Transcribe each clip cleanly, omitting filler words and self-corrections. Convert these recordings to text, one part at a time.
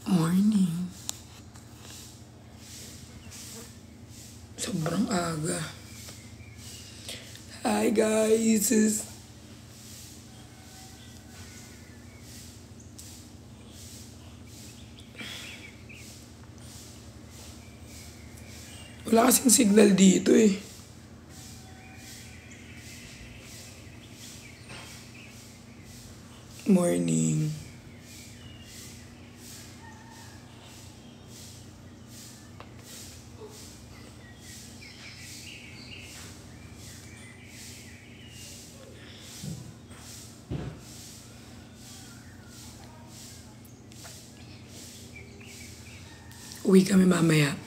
Morning. Sobrang aga. Hi guys. Wala kasing signal dito eh. Morning. Uwi kami mamaya.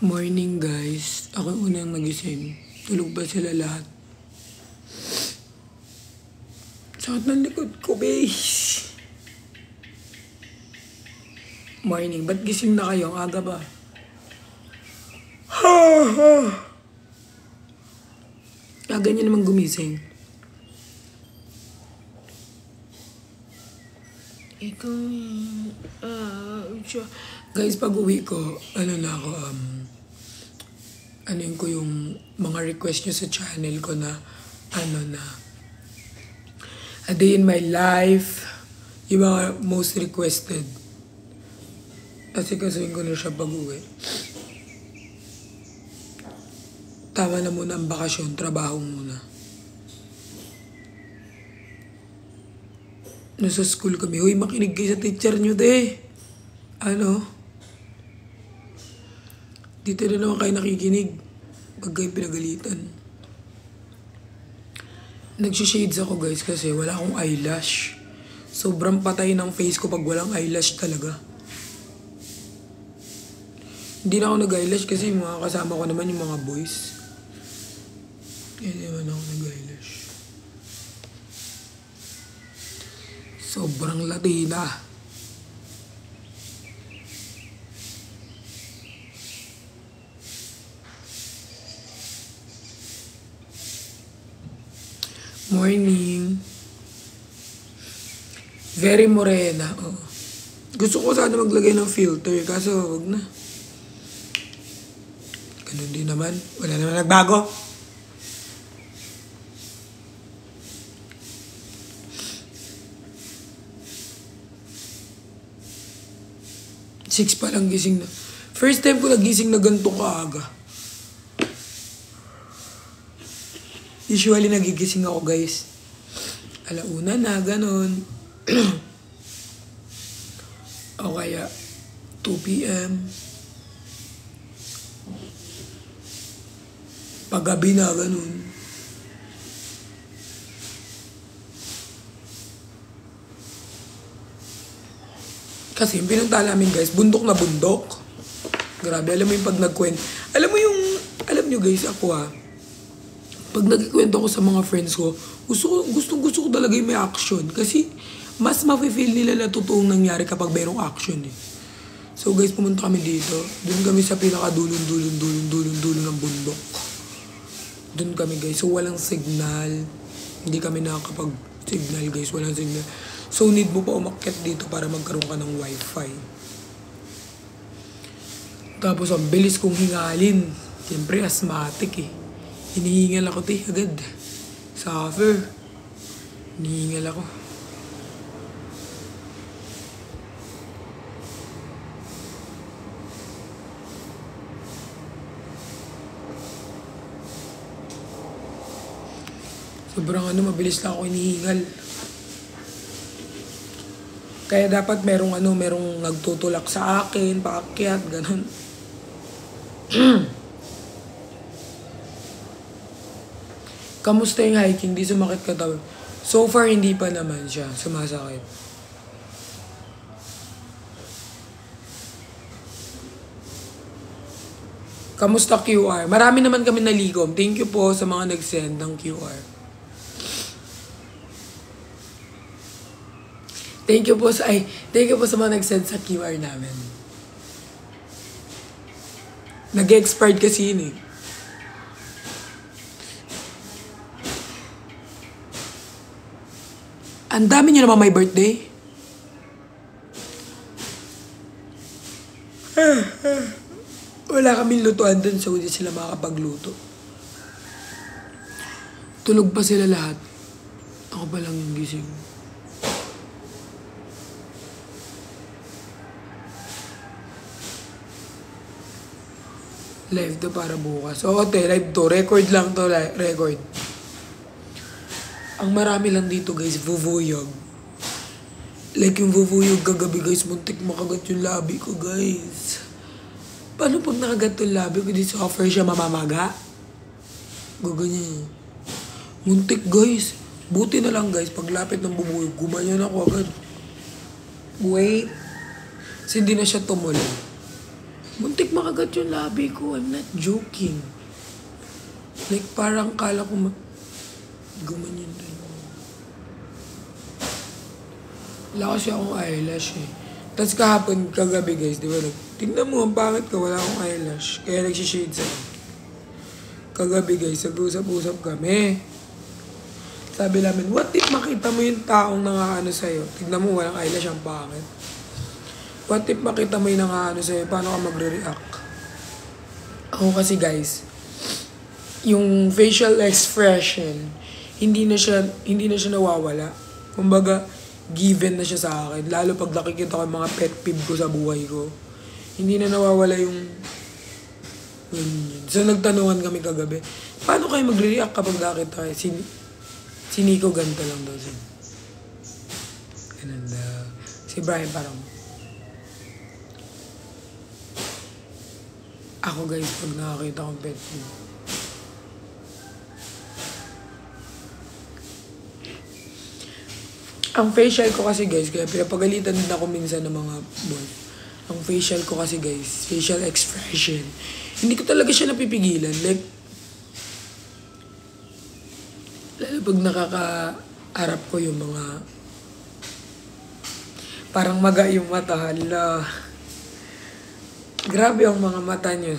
Morning guys. Ako unang nagising. Tulog ba sila lahat? Sakit ng likod ko, base. Morning. Ba't gising na kayo? Ang aga ba? Aga niyo naman gumising. Ikaw guys, pag uwi ko, anuin ko yung mga request nyo sa channel ko na, a day in my life, yung mga most requested. Kasi kasuin ko na siya pag uwi. Tama na muna ang bakasyon, trabaho muna. Nasa school kami, huy, makinig kayo sa teacher nyo, de. Dito na naman kayo nakikinig pag kayo pinagalitan. Nagsishades ako guys kasi wala akong eyelash. Sobrang patay ng face ko pag walang eyelash talaga. Hindi na ako nag-eyelash kasi mga kasama ko naman yung mga boys. Hindi naman ako nag-eyelash. Sobrang Latina. Morning. Very morena. Oh. Gusto ko sana maglagay ng filter kaso wag na. Ganun din naman. Wala naman nagbago. Six pa lang gising na. First time ko nagising na ganito kaaga. Usually nagigising ako guys. Alauna na, ganun. O kaya 2 p.m. Paggabi na, ganun. Kasi yung pinunta namin guys, bundok na bundok. Grabe, alam mo yung pag nagkwento. Alam nyo guys, ako pag nagkikwento ko sa mga friends ko, gusto ko talaga yung may action. Kasi mas mafe-feel nila na totoong nangyari kapag mayroong action eh. So guys, pumunta kami dito. Doon kami sa pinaka-dulon ng bundok. Doon kami guys. So walang signal. Hindi kami nakakapag-signal guys. Walang signal. So, need mo pa umakyat dito para magkaroon ka ng wifi. Tapos, ang bilis kong hingalin. Siyempre, asthmatic eh. Hinihingal ako, agad. Suffer. Hinihingal ako. Sobrang mabilis lang ako hinihingal. Kaya dapat merong nagtutulak sa akin, paakyat, ganun. Kamusta yung hiking? Di sumakit katawan? So far, hindi pa naman siya sumasakit. Kamusta QR? Marami naman kami nalikom. Thank you po sa mga nag-send ng QR. Thank you po sa mga nag-send sa QR namin. Nag-expired kasi yun eh. Ang dami nyo naman may birthday. Wala kaming lutuan dun, so hindi sila makakapagluto. Tulog pa sila lahat. Ako pa lang yung gising. Live to para bukas. Oo, live to. Record lang to, record. Ang marami lang dito guys, vuvuyog. Like yung vuvuyog kagabi guys, muntik makagat yung labi ko guys. Paano pag nakagat yung labi ko, di offer siya mamamaga? Gaganyan. Muntik guys. Buti na lang guys, paglapit ng bubuyog, gumanyan ako agad. Wait. Kasi hindi na siya tumuloy. Muntik makagat yung labi ko, I'm not joking. Like parang kala ko gumanyan din. Wala kasi akong eyelash eh. Tapos kahapon, kagabi guys, di ba? Tingnan mo, ang pangit ka, wala akong eyelash. Kaya nagsishades ako. Kagabi guys, nag-usap-usap kami. Sabi namin, what if makita mo yung taong nangaano sa'yo? Tignan mo, walang eyelash, ang pangit. What if makita mo yung nangaano sa'yo? Paano ka magre-react? Ako kasi guys, yung facial expression, hindi na siya nawawala. Kumbaga, given na siya sa akin. Lalo pag nakikita ko yung mga pet peeve ko sa buhay ko. Hindi na nawawala yung... So, nagtanungan kami kagabi. Paano kayo magre-react kapag nakita kayo? Si Nico ganito lang daw siya. And si Brian parang... Ako guys, pag nakakita kong pet peeve. Ang facial ko kasi guys, kaya pinapagalitan din ako minsan ng mga boy. Ang facial ko kasi guys, facial expression. Hindi ko talaga siya napipigilan. Like, lalo pag nakakaharap ko yung mga, parang maga yung mata, hala. Grabe ang mga mata niyo.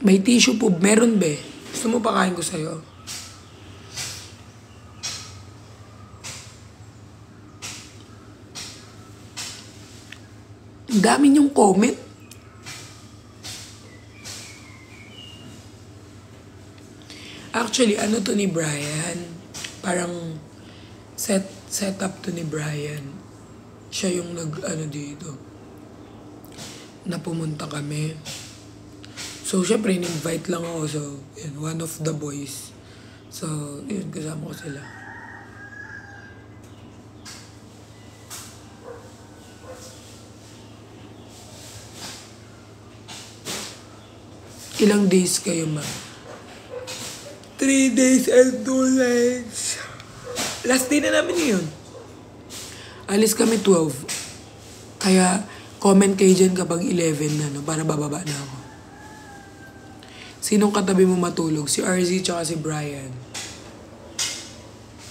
May tissue po. Meron be. Gusto mo pakain ko sa'yo? Ang dami niyong comment. Actually, ano to ni Brian? Parang set up to ni Brian. Siya yung nag-ano dito. Na pumunta kami. So, syempre, in-invite lang ako. So, yun, one of the boys. So, yun, kasama ko sila. Ilang days kayo, ma? 3 days and 2 nights. Last day na namin yun. Alis kami 12. Kaya, comment kayo dyan kapag 11 na, no? Para bababa na ako. Sinong katabi mo matulog? Si RZ tsaka si Brian.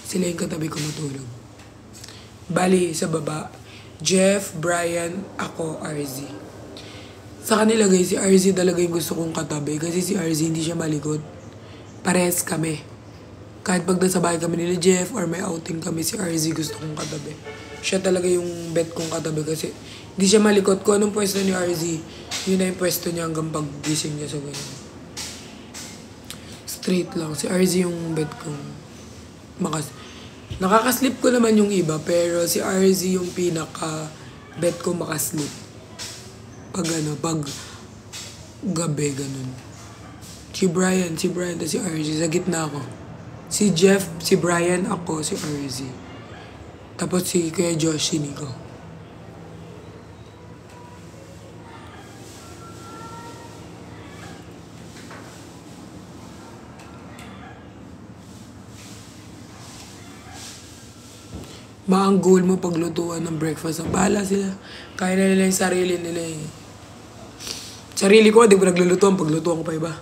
Sila yung katabi ko matulog. Bali, sa baba, Jeff, Brian, ako, RZ. Sa kanila guys, si RZ talaga yung gusto kong katabi. Kasi si RZ hindi siya malikot. Parehas kami. Kahit pag nasa bahay kami nila Jeff or may outing kami, si RZ gusto kong katabi. Siya talaga yung bet kong katabi kasi hindi siya malikot. Kung anong pwesto ni RZ, yun na yung pwesto niya hanggang pag-gising niya sa ganyan. Straight lang. Si RZ yung bet kong nakakaslip ko naman yung iba, pero si RZ yung pinaka-bet ko makaslip. Pag gabi, ganun. Si Brian, si RZ, sa gitna ako. Si Jeff, si Brian, ako, si RZ. Tapos si Kuya Josh, si Nico. Ang goal mo paglutuan ng breakfast. Ang bahala sila. Kaya na nila yung sarili nila eh. Sarili ko, di ko naglulutuan. Paglutuan ko pa iba.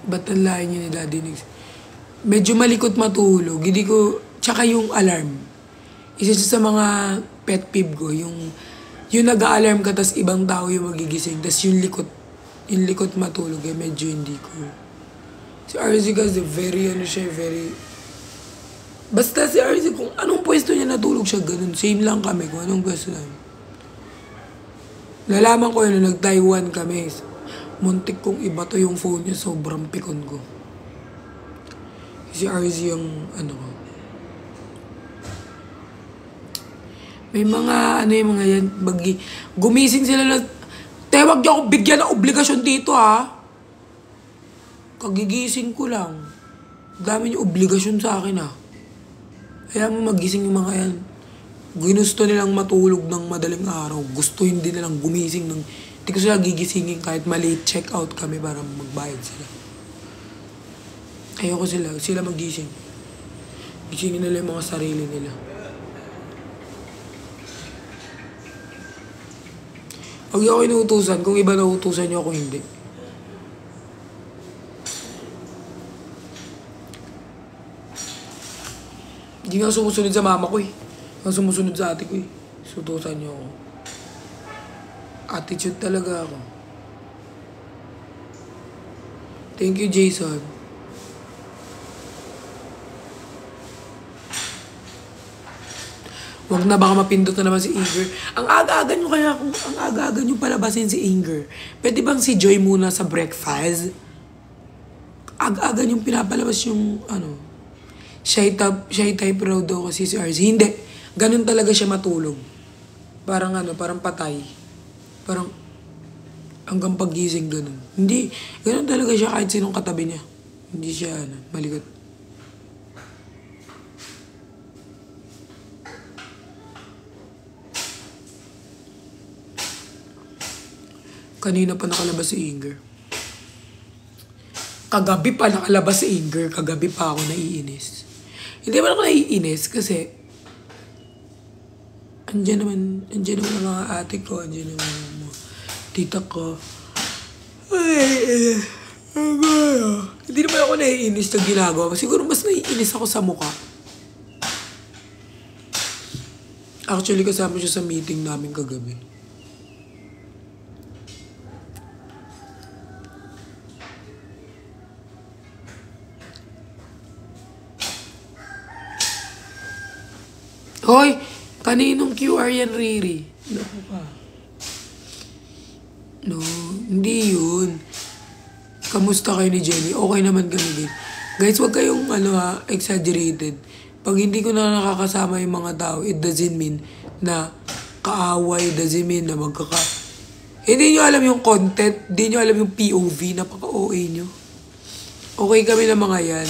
Ba't ang layo niya ni Daddy Nix? Medyo malikot matulog. Hindi ko... Tsaka yung alarm. Isa sa mga pet peeve ko. Yung nag-a-alarm ka, tas ibang tao yung magigising. Tas yung likot matulog eh, medyo hindi ko. Si RZ kasi very, very... Basta si RZ, kung anong pwesto niya natulog siya, ganun. Same lang kami kung anong pwesto namin. Lalaman ko yun, nag-Taiwan kami. Muntik kong iba to yung phone niya, sobrang pikon ko. Si RZ yung ko. May mga, yung mga yan, gumising sila na, tewag niyo ako bigyan ng obligasyon dito ha. Kagigising ko lang. Dami niyo obligasyon sa akin ha. Kaya mo magising yung mga yan. Ginusto nilang matulog ng madaling araw. Gusto hindi nilang gumising ng... Hindi ko sila gigisingin kahit malate check out kami para magbayad sila. Ayoko sila magising. Gisingin nila yung mga sarili nila. Huwag niyo ako inuutusan kung iba nauutusan niyo ako hindi. Hindi nga sumusunod sa mama ko eh. Hindi nga sumusunod sa ate ko eh. Sutusan niyo ako. Attitude talaga ako. Thank you, Jason. Wag na, baka mapindot na naman si Inger. Ang aga-aga nyo kaya kung ang aga-aga nyo palabasin si Inger. Pwede bang si Joy muna sa breakfast? Aga-aga nyo pinapalabas yung shy type raw daw kasi si RZ. Hindi. Ganun talaga siya matulog. Parang parang patay. Parang hanggang pagising ganun. Hindi. Ganun talaga siya kahit sinong katabi niya. Hindi siya malikot. Kanina pa nakalabas si Inger. Kagabi pa nakalabas si Inger. Kagabi pa ako naiinis. Hindi ba ako naiinis kasi andyan naman ang mga ate ko, andyan naman ang mga tita ko. Hindi naman ako naiinis na ginagawa. Siguro mas naiinis ako sa mukha. Actually, kasama siya sa meeting namin kagabi. Hoy! Kaninong QR yan, Riri? Naku ka. No, hindi yun. Kamusta kayo ni Jenny? Okay naman kami din. Guys, wag kayong exaggerated. Pag hindi ko na nakakasama yung mga tao, it doesn't mean na kaaway, doesn't mean na Hindi nyo alam yung content, hindi nyo alam yung POV, napaka-OA nyo. Okay kami na mga yan.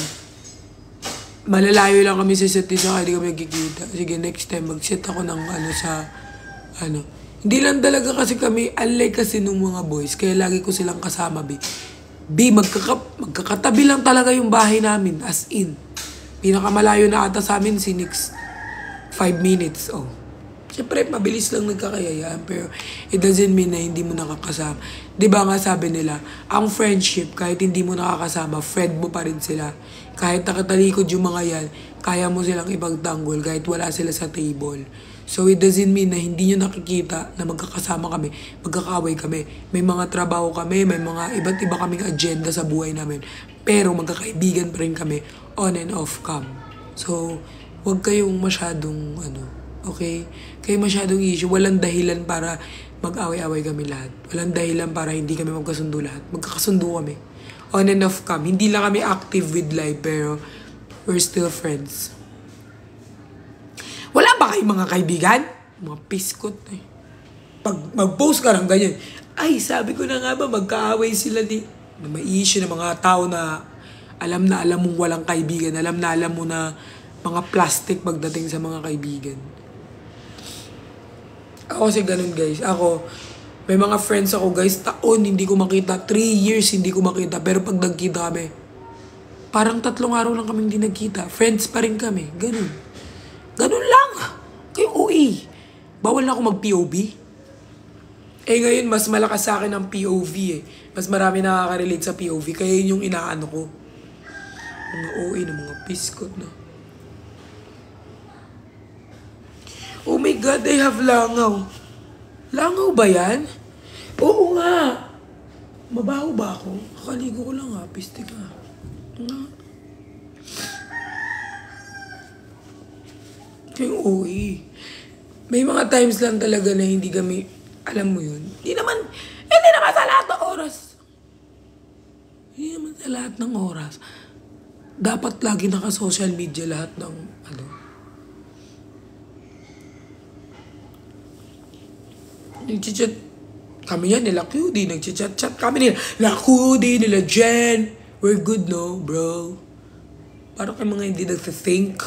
Malalayo lang kami sa set isa kaya di kami nagkikita. Sige, next time mag-set ako ng Hindi lang talaga kasi kami, unlike kasi nung mga boys, kaya lagi ko silang kasama, magkakatabi lang talaga yung bahay namin, as in. Pinakamalayo na ata sa amin, si Nix, 5 minutes, Siyempre, mabilis lang nagkakayayaan, pero it doesn't mean na hindi mo nakakasama. Diba nga sabi nila, ang friendship, kahit hindi mo nakakasama, friend mo pa rin sila. Kahit nakatalikod yung mga yan, kaya mo silang ipagtanggol kahit wala sila sa table. So it doesn't mean na hindi nyo nakikita na magkakasama kami, magkakaaway kami. May mga trabaho kami, may mga iba't iba kaming agenda sa buhay namin. Pero magkakaibigan pa rin kami on and off cam. So, wag kayong masyadong okay? Kayo masyadong issue. Walang dahilan para mag-away-away kami lahat. Walang dahilan para hindi kami magkasundo lahat. Magkakasundo kami. On and off cam. Hindi lang kami active with live, pero we're still friends. Wala ba kayong mga kaibigan? Mga piskot eh. Pag mag-post ka lang ganyan, ay, sabi ko na nga ba, magkaaway sila na may issue ng mga tao na alam mong walang kaibigan. Alam mo na mga plastic pagdating sa mga kaibigan. Ako kasi ganun guys. Ako, May mga friends ako guys, taon hindi ko makita. 3 years hindi ko makita. Pero pag nagkita kami, parang 3 araw lang kami hindi nagkita. Friends pa rin kami. Ganun. Ganun lang. Kayo OA. Bawal na ako mag-POV. Eh ngayon, mas malakas sa akin ang POV eh. Mas marami nakaka-relate sa POV. Kaya yun yung inaano ko. Mga OA na mga piskot na. Oh my God, I have langaw. Langaw ba yan? Oo nga. Mabaho ba ako? Kakaligo ko lang ha. Piste ka. Nga. Yung OA. May mga times lang talaga na hindi kami, alam mo yun. Hindi naman sa lahat ng oras. Hindi naman sa lahat ng oras. Dapat lagi naka-social media lahat ng, nag-chat kami yan, nila QD, nag-chat kami nila QD, nila Jen. We're good, no, bro? Parang kayo mga hindi nag-think.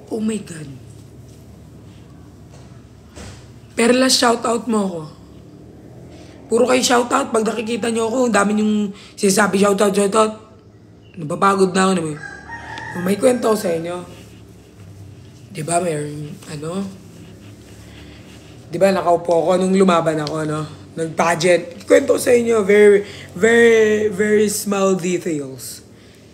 Oh my God. Perlas, shoutout mo ako. Puro kayo shoutout. Pag nakikita nyo ako, ang dami yung sinasabi shoutout. Napapagod na ako naman. May kwento ko sa inyo. Diba, mayroon, Diba, nakaupo ako nung lumaban ako, nag-pageant. Kwento ko sa inyo, very, very, very small details.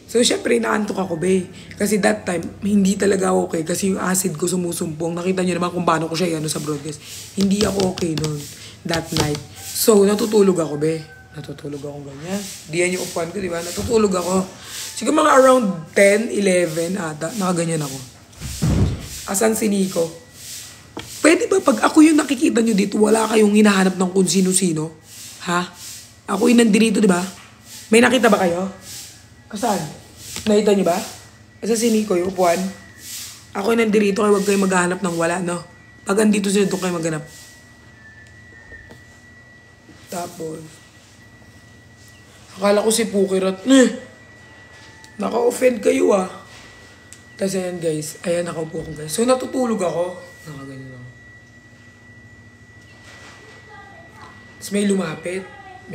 So, syempre, naantok ako, be. Kasi that time, hindi talaga okay. Kasi yung acid ko sumusumpong. Nakita nyo naman kung paano ko siya sa broadcast. Hindi ako okay noon, that night. So, natutulog ako, be. Natutulog ako ganyan. Di yan yung upuan ko, di ba? Natutulog ako. Siguro mga around 10, 11 ata, nakaganyan ako. Asan si Nico? Pwede ba pag ako yung nakikita nyo dito, wala kayong hinahanap ng kung sino-sino? Ha? Ako yung nandito, di ba? May nakita ba kayo? Kasaan? Nakita nyo ba? Asan si Nico yung upuan? Ako yung nandito, kaya huwag kayo maghahanap ng wala, no? Pag andito sila, doon kayo maghanap. Tapos, akala ko si Pukirat, naka-offend kayo ah. Tapos ayan guys, ayan nakaupo ko guys. So natutulog ako, nakaganyan ako. Tapos may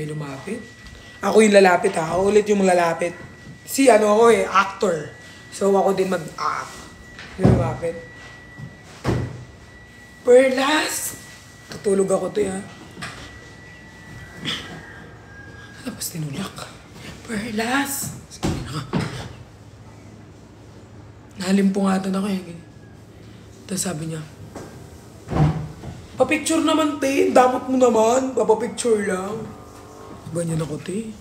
lumapit. Ako yung lalapit ha, ako ulit yung lalapit. Si ako actor. So ako din mag-act. Yung lumapit. Perlas! Tutulog ako to ya. Tapos tinulak. Perlas! Nalimpungatan ako eh. Tapos sabi niya, papicture naman, te. Damot mo naman. Papapicture lang. Ganyan ako, te.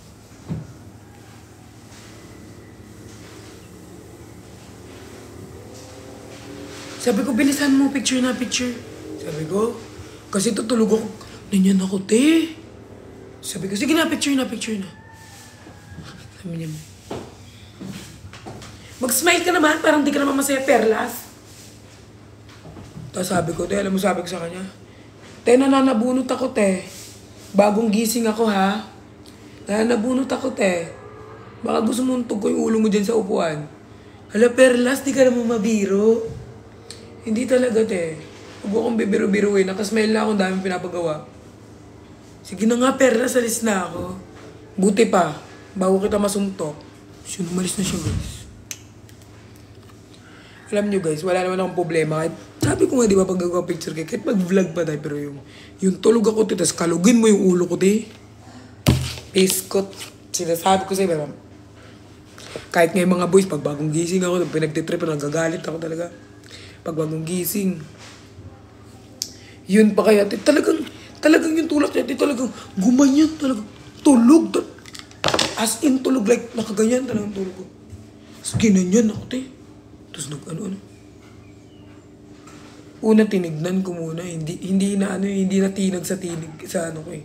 Sabi ko, bilisan mo. Picture na, picture. Sabi ko, kasi tutulog ako. Ganyan ako, te. Sabi ko, sige na, picture na. Sabi niya, mag-smile ka naman, parang di ka naman masaya, Perlas. Tapos sabi ko, te, alam mo sabi ko sa kanya, te, nananabunot ako, te. Bagong gising ako, ha? Nananabunot ako, te. Baka gusto mong tugko yung ulo mo dyan sa upuan. Hala, Perlas, di ka naman mabiro. Hindi talaga, te. Huwag akong bibiro-biruin. Nakasmile na akong daming pinapagawa. Sige na nga, Perlas, alis na ako. Buti pa, bago kita masuntok. So, umalis na siya, guys. Alam nyo guys, wala naman akong problema. Kahit, sabi ko nga, di ba, pag nagpa-picture kayo, kahit mag-vlog pa tayo, pero yung tulog ako, tapos kalugin mo yung ulo ko, di. Piskot. Sinasabi ko sa'yo, pero kahit nga yung mga boys, pag bagong gising ako, pinagtitrip, nagagalit ako talaga. Pag bagong gising. Yun pa kaya, talagang yung tulak niya, talagang gumanyan, talagang tulog. As in tulog, like, nakaganyan talagang tulog ko. Tapos ginanyan ako, te. Tapos nag-ano. Una tinignan ko muna, hindi na tinag sa tinig sa ko eh.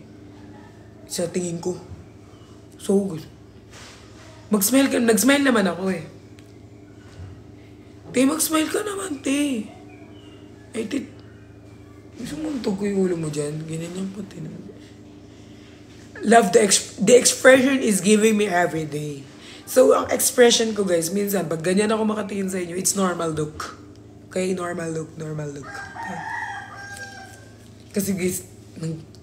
Sa tingin ko. So good. Nag-smile naman ako eh. Te, mag-smile ka naman, te. Eh, te, gusto mong tug ko yung ulo mo dyan. Ganyan yung pati naman. Love the expression is giving me every day. So, ang expression ko guys, minsan, pag ganyan ako makatingin sa inyo, it's normal look. Okay? Normal look. Okay? Kasi guys,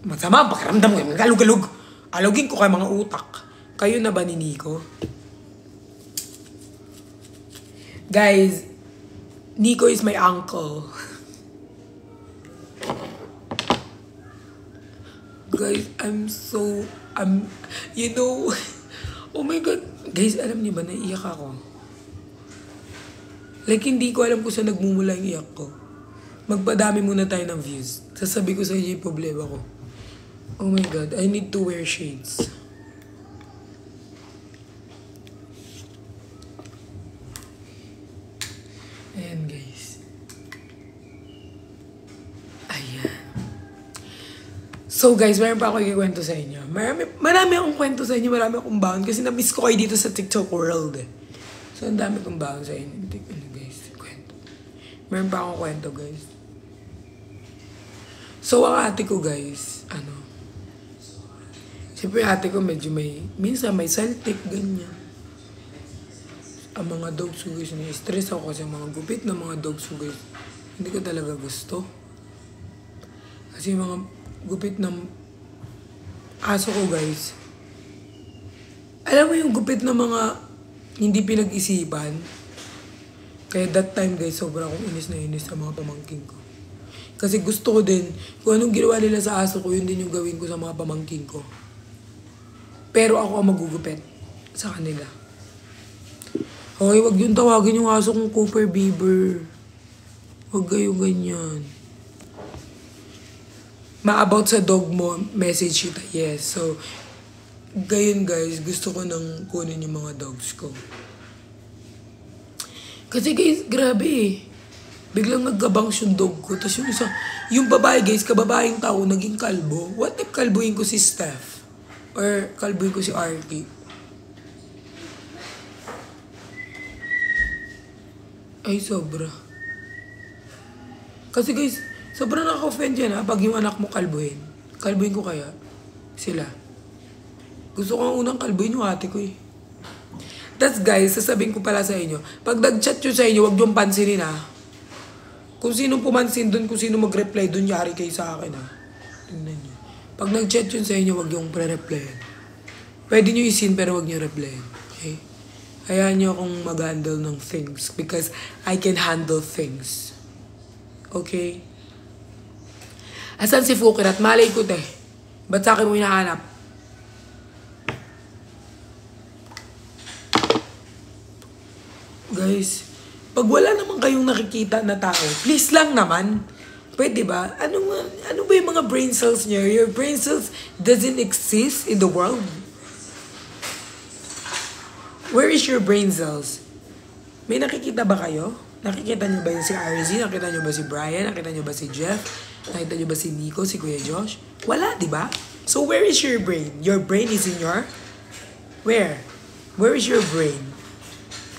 masama ang pakiramdam ko. Nagkalug-galug. Alugin ko kay mga utak. Kayo na ba ni Nico? Guys, Nico is my uncle. Guys, you know, oh my God. Guys, alam niyo ba, naiiyak ako. Like, hindi ko alam kung saan nagmumula yung iyak ko. Magpadami muna tayo ng views. Sasabi ko sa inyo yung problema ko. Oh my God, I need to wear shades. Ayan, guys. Ayan. So, guys, meron pa ako ikikwento sa inyo. Marami akong kwento sa inyo, marami akong baon. Kasi na-miss ko kayo dito sa TikTok world. So, ang dami kong baon sa inyo. Guys, kwento. Meron pa akong kwento, guys. So, ang ate ko, guys, siyempre ate ko medyo minsan may saltik, ganyan. Ang mga dog sugars, stress ako kasi mga gupit na mga dog sugars. Hindi ko talaga gusto. Kasi mga gupit ng aso ko, guys. Alam mo yung gupit na mga hindi pinag-isipan? Kaya that time, guys, sobra akong inis na inis sa mga pamangking ko. Kasi gusto ko din, kung anong ginawa nila sa aso ko, yun din yung gawin ko sa mga pamangking ko. Pero ako ang magugupit sa kanila. Okay, wag yung tawagin yung aso kong Cooper Beaver. Wag kayong ganyan. Ma-about sa dog mo, message kita. Yes, so, gayon guys, gusto ko nang kunin yung mga dogs ko. Kasi guys, grabe eh. Biglang naggabangs yung dog ko. Tapos yung babae guys, kababaeng tao, naging kalbo. What if kalbuhin ko si Steph? Or kalbuhin ko si Arky? Ay, sobra. Kasi guys, sobrang nakaka-offend yan ha, pag yung anak mo kalbuhin. Kalbuhin ko kaya? Sila. Gusto ko ang unang kalbuhin yung ate ko eh. That's guys, sasabihin ko pala sa inyo. Pag nag-chat yun sa inyo, huwag yung pansinin ha. Kung sino pumansin dun, kung sino mag-reply dun, yari kayo sa akin ha. Tingnan nyo. Pag nag-chat yun sa inyo, huwag yung pre-replyan. Pwede nyo isin pero huwag nyo replyan. Okay? Hayaan nyo akong mag-handle ng things because I can handle things. Okay? Asan si Fukirat? Malay ko, te. Ba't sa akin mo hinahanap? Guys, pag wala naman kayong nakikita na tao, please lang naman. Pwede ba? Ano ba yung mga brain cells niyo? Your brain cells doesn't exist in the world. Where is your brain cells? May nakikita ba kayo? Nakikita niyo ba yung si RZ? Nakikita niyo ba si Brian? Nakikita niyo ba si Jeff? Nakita niyo ba si Nico, si Kuya Josh? Wala, di ba? So where is your brain? Your brain is in your... Where? Where is your brain?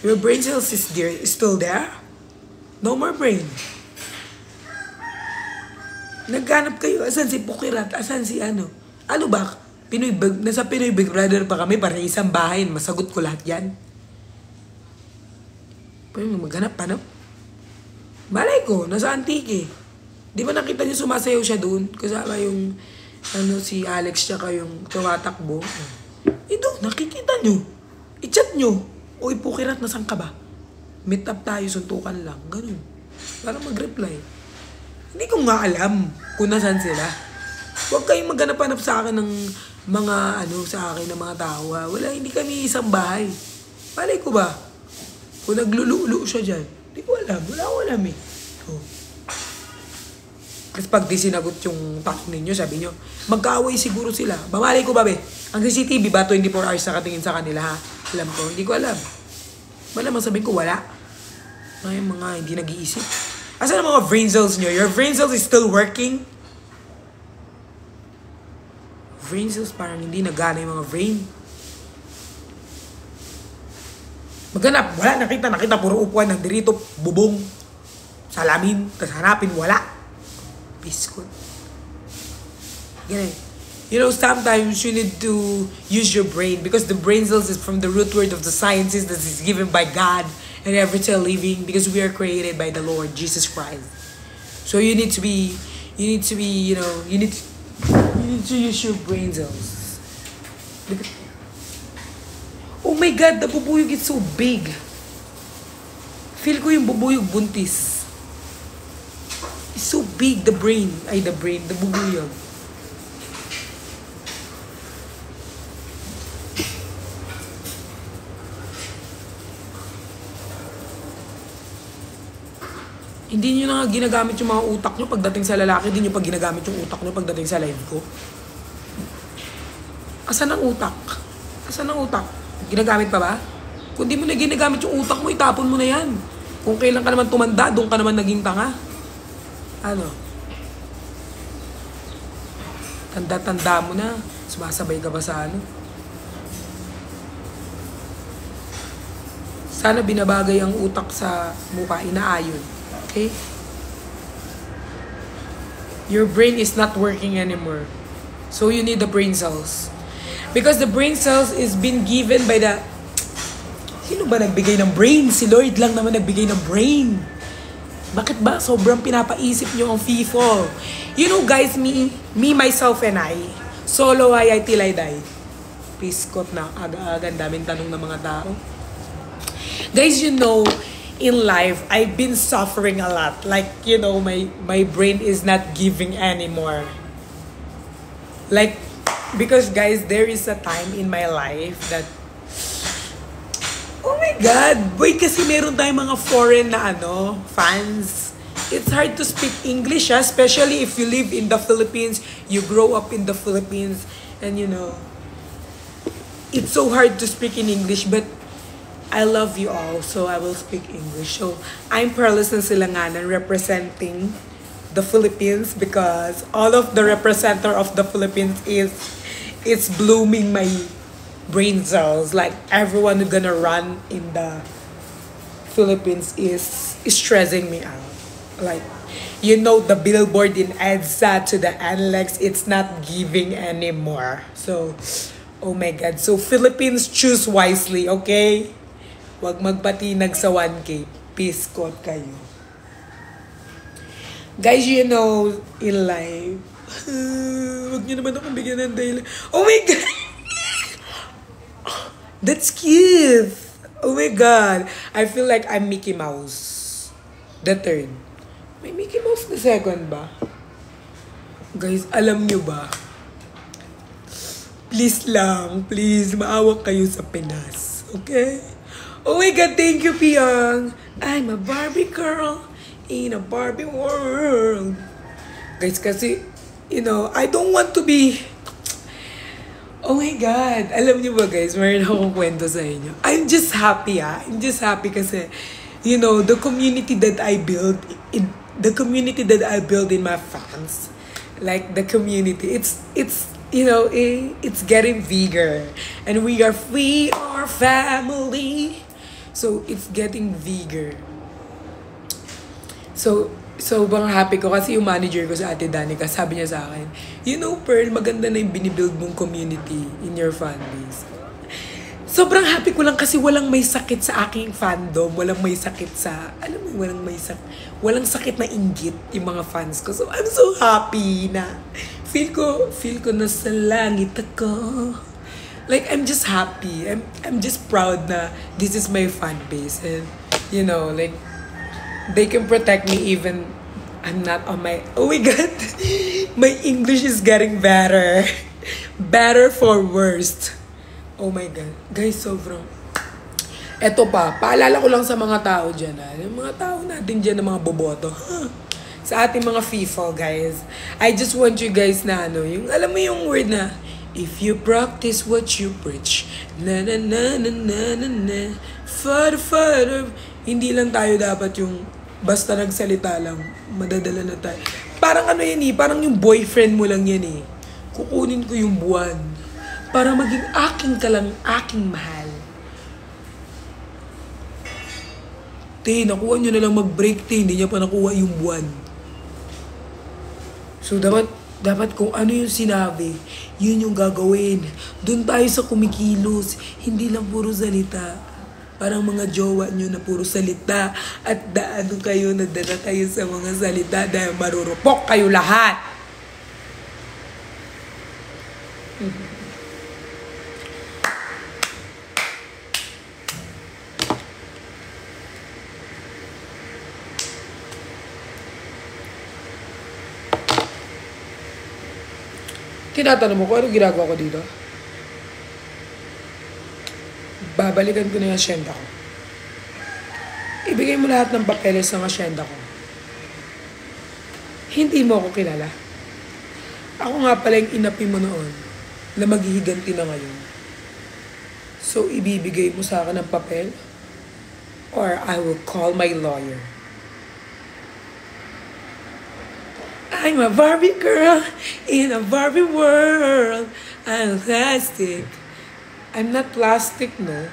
Your brain cells is still there? No more brain. Naghanap kayo. Asan si Pukirat? Asan si ano? Ano ba? Nasa Pinoy Big Brother pa kami para isang bahay. Masagot ko lahat yan. Pwede maghanap pa, no? Malay ko, nasa Antique. Di ba nakita niyo sumasayaw siya doon? Kasama yung si Alex tsaka yung tumatakbo. Doon, nakikita niyo. I-chat niyo. Uy, Pukirat, nasan ka ba? Meet up tayo, suntukan lang. Ganun. Para mag-reply. Hindi ko nga alam kung nasan sila. Huwag kayong maghanap-hanap sa akin ng mga sa akin ng mga tao. Wala, hindi kami isang bahay. Malay ko ba? Kung naglululo siya dyan. Hindi ko alam. Wala ko alam eh. Oh. Kasi pag di sinagot yung talk ninyo, sabi nyo, magkaaway siguro sila. Mamalay ko ba, be? Ang CCTV ba 24 hours nakatingin sa kanila, ha? Alam ko, hindi ko alam. Malamang sabihin ko, wala. Ay, mga hindi nag-iisip. Asan ang mga brain cells nyo? Your brain cells is still working? Brain cells parang hindi nagana yung mga brain. Maghanap, wala, nakita, puro upuan ng dirito, bubong, salamin, tas hanapin, wala. Biskot. Ganun. You know, sometimes you need to use your brain because the brain cells is from the root word of the sciences that is given by God and every cell living because we are created by the Lord Jesus Christ. So you need to use your brain cells. Oh my God, the bubuyog is so big. Feel ko yung bubuyog buntis. It's so big, the bubuyog. Hindi nyo na nga ginagamit yung mga utak nyo pagdating sa lalaki, hindi nyo pag ginagamit yung utak nyo pagdating sa live ko. Asan ang utak? Asan ang utak? Ginagamit pa ba? Kung di mo na ginagamit yung utak mo, itapon mo na yan. Kung kailan ka naman tumanda, doon ka naman naging tanga. Ano? Tanda-tanda mo na. Sumasabay ka ba sa ano? Sana binabagay ang utak sa mukha, inaayon. Okay? Your brain is not working anymore. So you need the brain cells. Because the brain cells is been given by the... Sino ba nagbigay ng brain? Si Lord lang naman nagbigay ng brain. Bakit ba sobrang pinapaisip nyo ang FIFO? You know guys, me, myself, and I, solo I till I die. Piskot na, aga-aga, daming tanong ng mga tao. Guys, you know, in life, I've been suffering a lot. Like, you know, my brain is not giving anymore. Like, because guys, there is a time in my life that, oh my God, boy, kasi meron tayong mga foreign na fans. It's hard to speak English, especially if you live in the Philippines, you grow up in the Philippines, and you know, it's so hard to speak in English, but I love you all, so I will speak English. So, I'm Perlis ng Silanganan representing the Philippines because all of the representative of the Philippines is blooming my brain cells. Like, everyone who's gonna run in the Philippines is stressing me out. Like, you know, the billboard in EDSA to the NLEX, it's not giving anymore. So, oh my God. So, Philippines, choose wisely, okay? Huwag magpatinag sa 1K. Peace code kayo. Guys, you know, in life, huwag niyo naman akong bigyan ng dahilan. Oh my God! That's cute! Oh my God! I feel like I'm Mickey Mouse. The third. May Mickey Mouse the second ba? Guys, alam niyo ba? Please lang, please, maawa kayo sa Pinas. Okay? Oh my God, thank you, Piang. I'm a Barbie girl in a Barbie world. Guys, kasi, you know, I don't want to be... Oh my God. Alam niyo ba, guys, mayroon akong kwento sa inyo. I'm just happy, I'm just happy kasi, you know, the community that I build in my fans, like the community, it's you know, it's getting bigger. And we are family. So, it's getting bigger. So bang happy ko kasi yung manager ko sa Ate Danica, sabi niya sa akin, you know, Pearl, maganda na yung binibuild mong community in your fan base. Sobrang happy ko lang kasi walang may sakit sa aking fandom, walang may sakit sa, alam mo, walang sakit na inggit yung mga fans ko. So, I'm so happy na feel ko na sa langit ako. Like, I'm just happy. I'm just proud na this is my fan base. And, you know, like, they can protect me even I'm not on my... Oh my God! My English is getting better. Better for worst. Oh my God. Guys, sobrang... Eto pa, paalala ko lang sa mga tao dyan, yung mga tao natin dyan, na mga boboto. Sa ating mga FIFA, guys. I just want you guys na yung, alam mo yung word na, if you practice what you preach, na na na na na na na, further. Hindi lang tayo dapat yung basta nagsalita lang, madadala na tayo. Parang parang yung boyfriend mo lang yan Kukunin ko yung buwan para maging aking ka lang, aking mahal. Nakuha nyo na lang mag-break, hindi niya pa nakuha yung buwan. So, dapat Dapat kung ano yung sinabi, yun yung gagawin. Doon tayo sa kumikilos, hindi lang puro salita. Parang mga jowa nyo na puro salita at daano kayo, nadala kayo sa mga salita dahil marurupok kayo lahat. Tinatanong mo ko, ano ginagawa ko dito? Babalikan ko na yung asyenda ko. Ibigay mo lahat ng papeles ng asyenda ko. Hindi mo ako kilala. Ako nga pala yung inapi mo noon na maghihiganti na ngayon. So, ibibigay mo sa akin ng papel? Or I will call my lawyer. I'm a Barbie girl in a Barbie world. I'm plastic. I'm not plastic, no?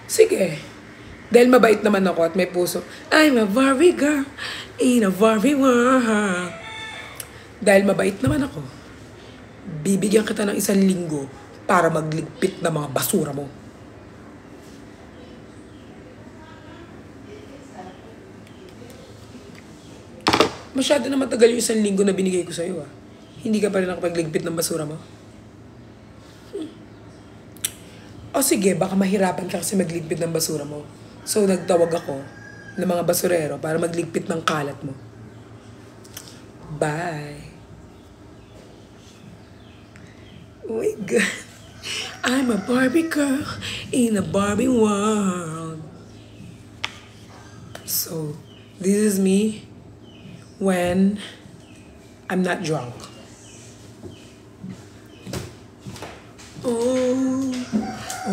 Sige. Dahil mabait naman ako at may puso. I'm a Barbie girl in a Barbie world. Dahil mabait naman ako, bibigyan kita ng 1 linggo para magligpit ng mga basura mo. Masyado na matagal yung 1 linggo na binigay ko sa'yo, ah. Hindi ka pa rin nakapagligpit ng basura mo? O sige, baka mahirapan ka kasi magligpit ng basura mo. So, nagtawag ako ng mga basurero para magligpit ng kalat mo. Bye. Oh my God. I'm a Barbie girl in a Barbie world. So, this is me when I'm not drunk. Oh,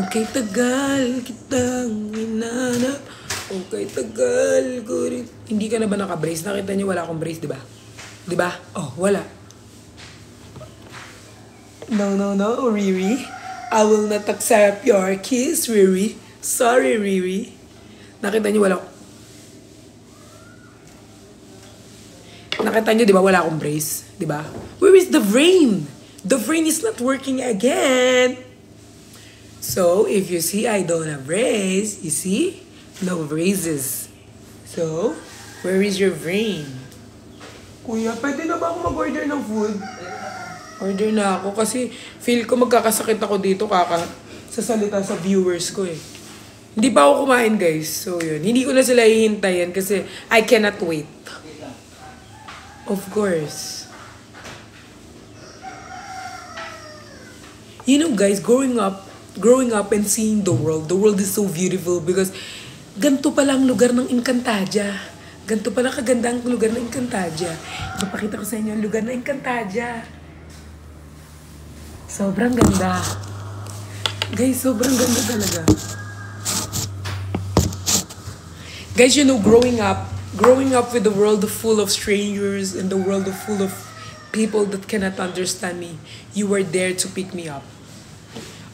okay tagal kitang hinanap. Okay tagal ko rin. Hindi ka na ba naka-brace? Nakita niyo wala akong brace, di ba? Di ba? Oh, wala. No, Riri. I will not accept your kiss, Riri. Sorry, Riri. Nakita niyo wala. Nakita niyo, di ba, wala akong brace? Di ba? Where is the brain? The brain is not working again. So, if you see I don't have brace, you see? No braces. So, where is your brain? Kuya, pwede na ba ako mag-order ng food? Order na ako kasi feel ko magkakasakit ako dito sasalita sa viewers ko eh. Hindi pa ako kumain guys. So yun, hindi ko na sila hihintayin kasi I cannot wait. Of course. You know guys, growing up and seeing the world is so beautiful because ganito pala ang lugar ng Encantadia. Ganito pala kaganda ang lugar ng Encantadia. Ipapakita ko sa inyo ang lugar ng Encantadia. Sobrang ganda. Guys, sobrang ganda talaga. Guys, you know, growing up with the world full of strangers and the world full of people that cannot understand me, you were there to pick me up.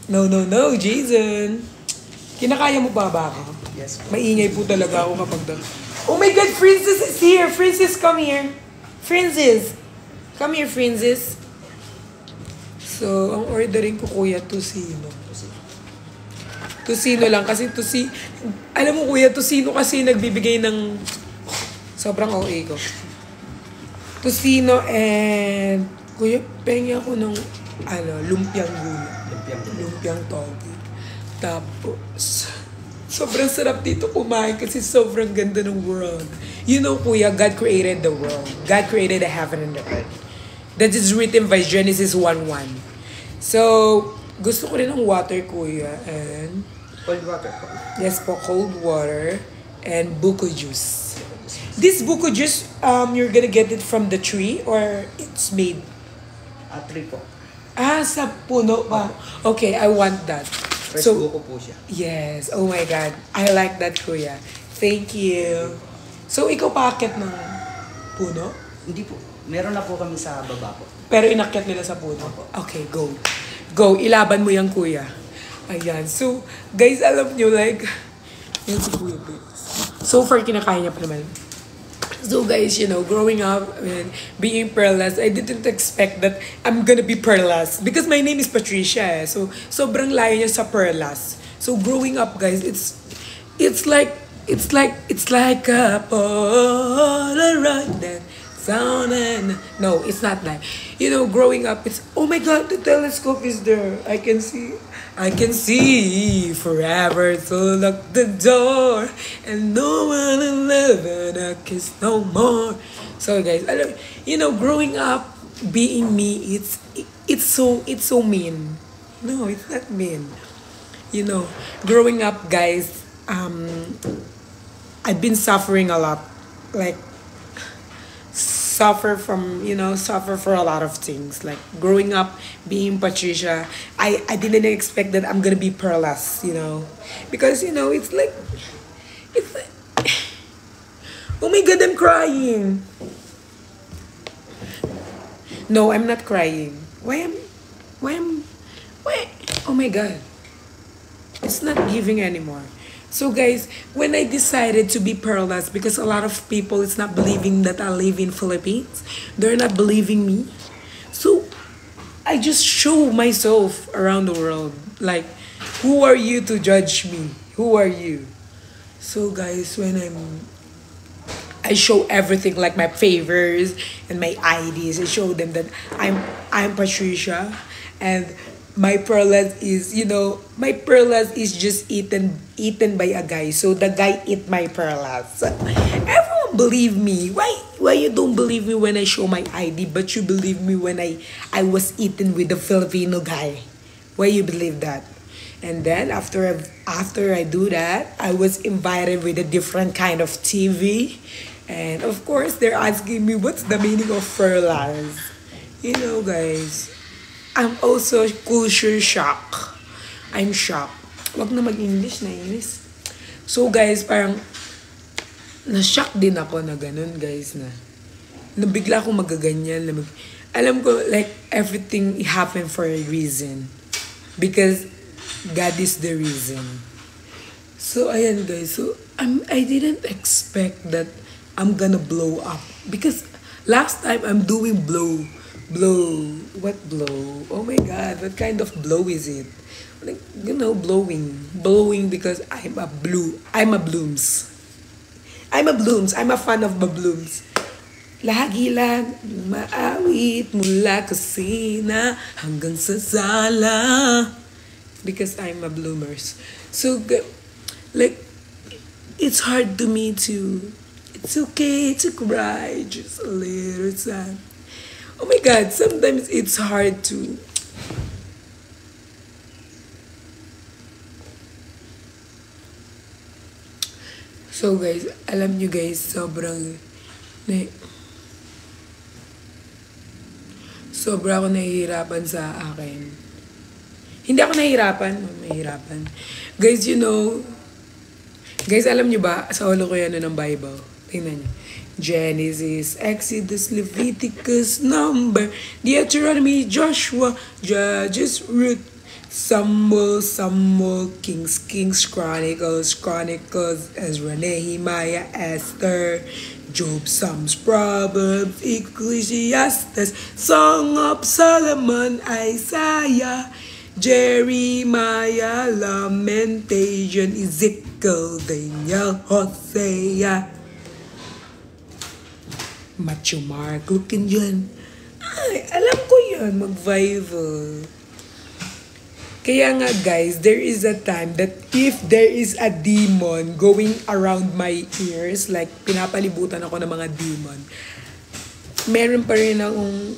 No, Jason. Kinakaya mo ba ako? Yes po. Maingay po talaga ako kapag doon. Oh my God, Francis is here! Francis, come here! Francis! Come here, Francis. So, ang ordering ko, kuya, Tocino. Tocino lang. Kasi alam mo, kuya, Tocino kasi nagbibigay ng sobrang OA ko. Tocino and, kuya, pengi ako ng, lumpiang gula. Lumpiang togi. Tapos, sobrang sarap dito kumain kasi sobrang ganda ng world. You know, kuya, God created the world. God created the heaven and the earth. That is written by Genesis 1:1. So, gusto ko rin ng water, kuya, and... Cold water po. Yes po, cold water and buko juice. This buko juice, you're gonna get it from the tree or it's made? Tree po. Sa puno pa. Okay, I want that. Fresh buko po siya. Yes, oh my God. I like that, kuya. Thank you. So, ikaw paakit ng puno? Hindi po. Meron na po kami sa baba po. Pero inakyat nila sa puno. Okay, go. Go, ilaban mo yan, kuya. Ayan. So, guys, alam nyo, like, yan si Kuya Bix. So far, kinakaya niya pa naman. So guys, growing up and being pearless, I didn't expect that I'm gonna be pearless because my name is Patricia. So sobrang layo niya sa pearless. So growing up, guys, it's like a Polaroid that sound and no, it's not that. Growing up, it's oh my God, the telescope is there. I can see forever. So lock the door and no one will ever kiss no more. So guys, growing up, being me, it's so mean. No, it's not mean. Growing up, guys, I've been suffering a lot. Like, suffer for a lot of things. Like, growing up, being Patricia, I didn't expect that I'm gonna be pearless, Because, it's like, oh my God, I'm crying. No, I'm not crying. Why? Oh my God. It's not giving anymore. So guys, when I decided to be pearless, because a lot of people is not believing that I live in Philippines, they're not believing me. So I just show myself around the world. Like, who are you to judge me? Who are you? So guys, when I show everything like my favors and my IDs. I show them that I'm Patricia, and my pearlas is just eaten by a guy. So the guy eat my pearlas. Everyone believe me. Why you don't believe me when I show my ID, but you believe me when I was eaten with a Filipino guy? Why you believe that? And then after I do that, I was invited with a different kind of TV. And of course, they're asking me what's the meaning of pearlas. Guys, I'm also culture shock. I'm shocked. Wag na mag-English, na English. So guys, parang na-shock din ako na ganun, guys, na bigla akong magaganyan. Alam ko, like, everything happened for a reason. Because God is the reason. So, ayan, guys. So, I didn't expect that I'm gonna blow up. Because last time, I'm doing blow. What blow? Oh my God, what kind of blow is it? Like, blowing because I'm a blooms. I'm a fan of blooms. Lagi lang maawit mula kusina hanggang sa sala. Because I'm a bloomers. So, like, it's hard to me to, it's okay to cry just a little time. Oh my God, sometimes it's hard to, so guys, alam nyo guys, sobra ako nahihirapan sa akin. Hindi ako mahirapan. Guys, guys, alam nyo ba, sa ulo ko yan ng Bible. Tingnan nyo. Genesis, Exodus, Leviticus, Number, Deuteronomy, Joshua, Judges, Ruth, Samuel, Kings, Chronicles, Ezra, Nehemiah, Esther, Job, Psalms, Proverbs, Ecclesiastes, Song of Solomon, Isaiah, Jeremiah, Lamentation, Ezekiel, Daniel, Hosea, Matthew, Mark, looking yun. Ay, alam ko yun, mag-Bible. Kaya nga guys, there is a time that if there is a demon going around my ears, like pinapalibutan ako ng mga demon, meron pa rin akong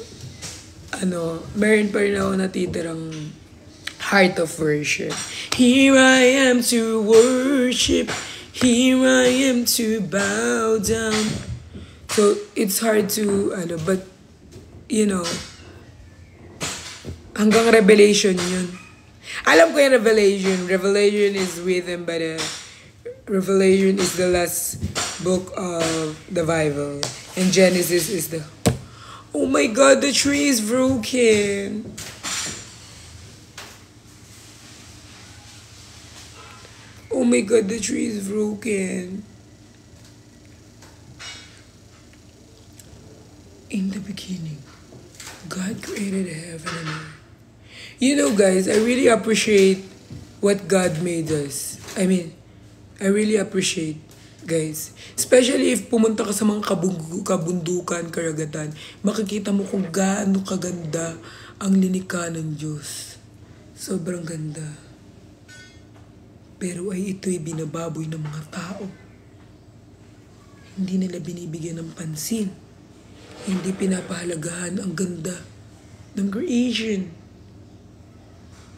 natitirang heart of worship. Here I am to worship. Here I am to bow down. So, it's hard to, but, hanggang Revelation yun. Alam ko yung Revelation. Revelation is written by Revelation is the last book of the Bible. And Genesis is the... Oh my God, the tree is broken. Oh my God, the tree is broken. In the beginning, God created heaven and earth. You know, guys, I really appreciate what God made us. I mean, I really appreciate, guys. Especially if pumunta ka sa mga kabundukan, karagatan, makikita mo kung gaano kaganda ang linikha ng Diyos. Sobrang ganda. Pero ay ito'y binababoy ng mga tao. Hindi nila binibigyan ng pansin. Hindi pinapahalagahan ang ganda ng creation.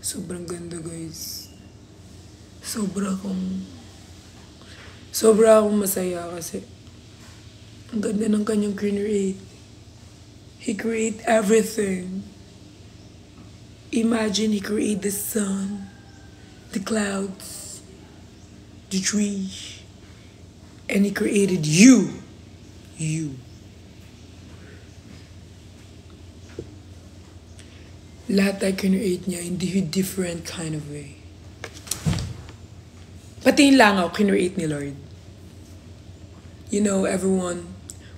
Sobrang ganda, guys. Sobra akong masaya kasi ang ganda ng kanyang create. He create everything. Imagine He create the sun, the clouds, the trees, and He created you. You. Lahat ay kinuate niya in a different kind of way. Pati yung langaw, kinuate ni Lord. You know, everyone,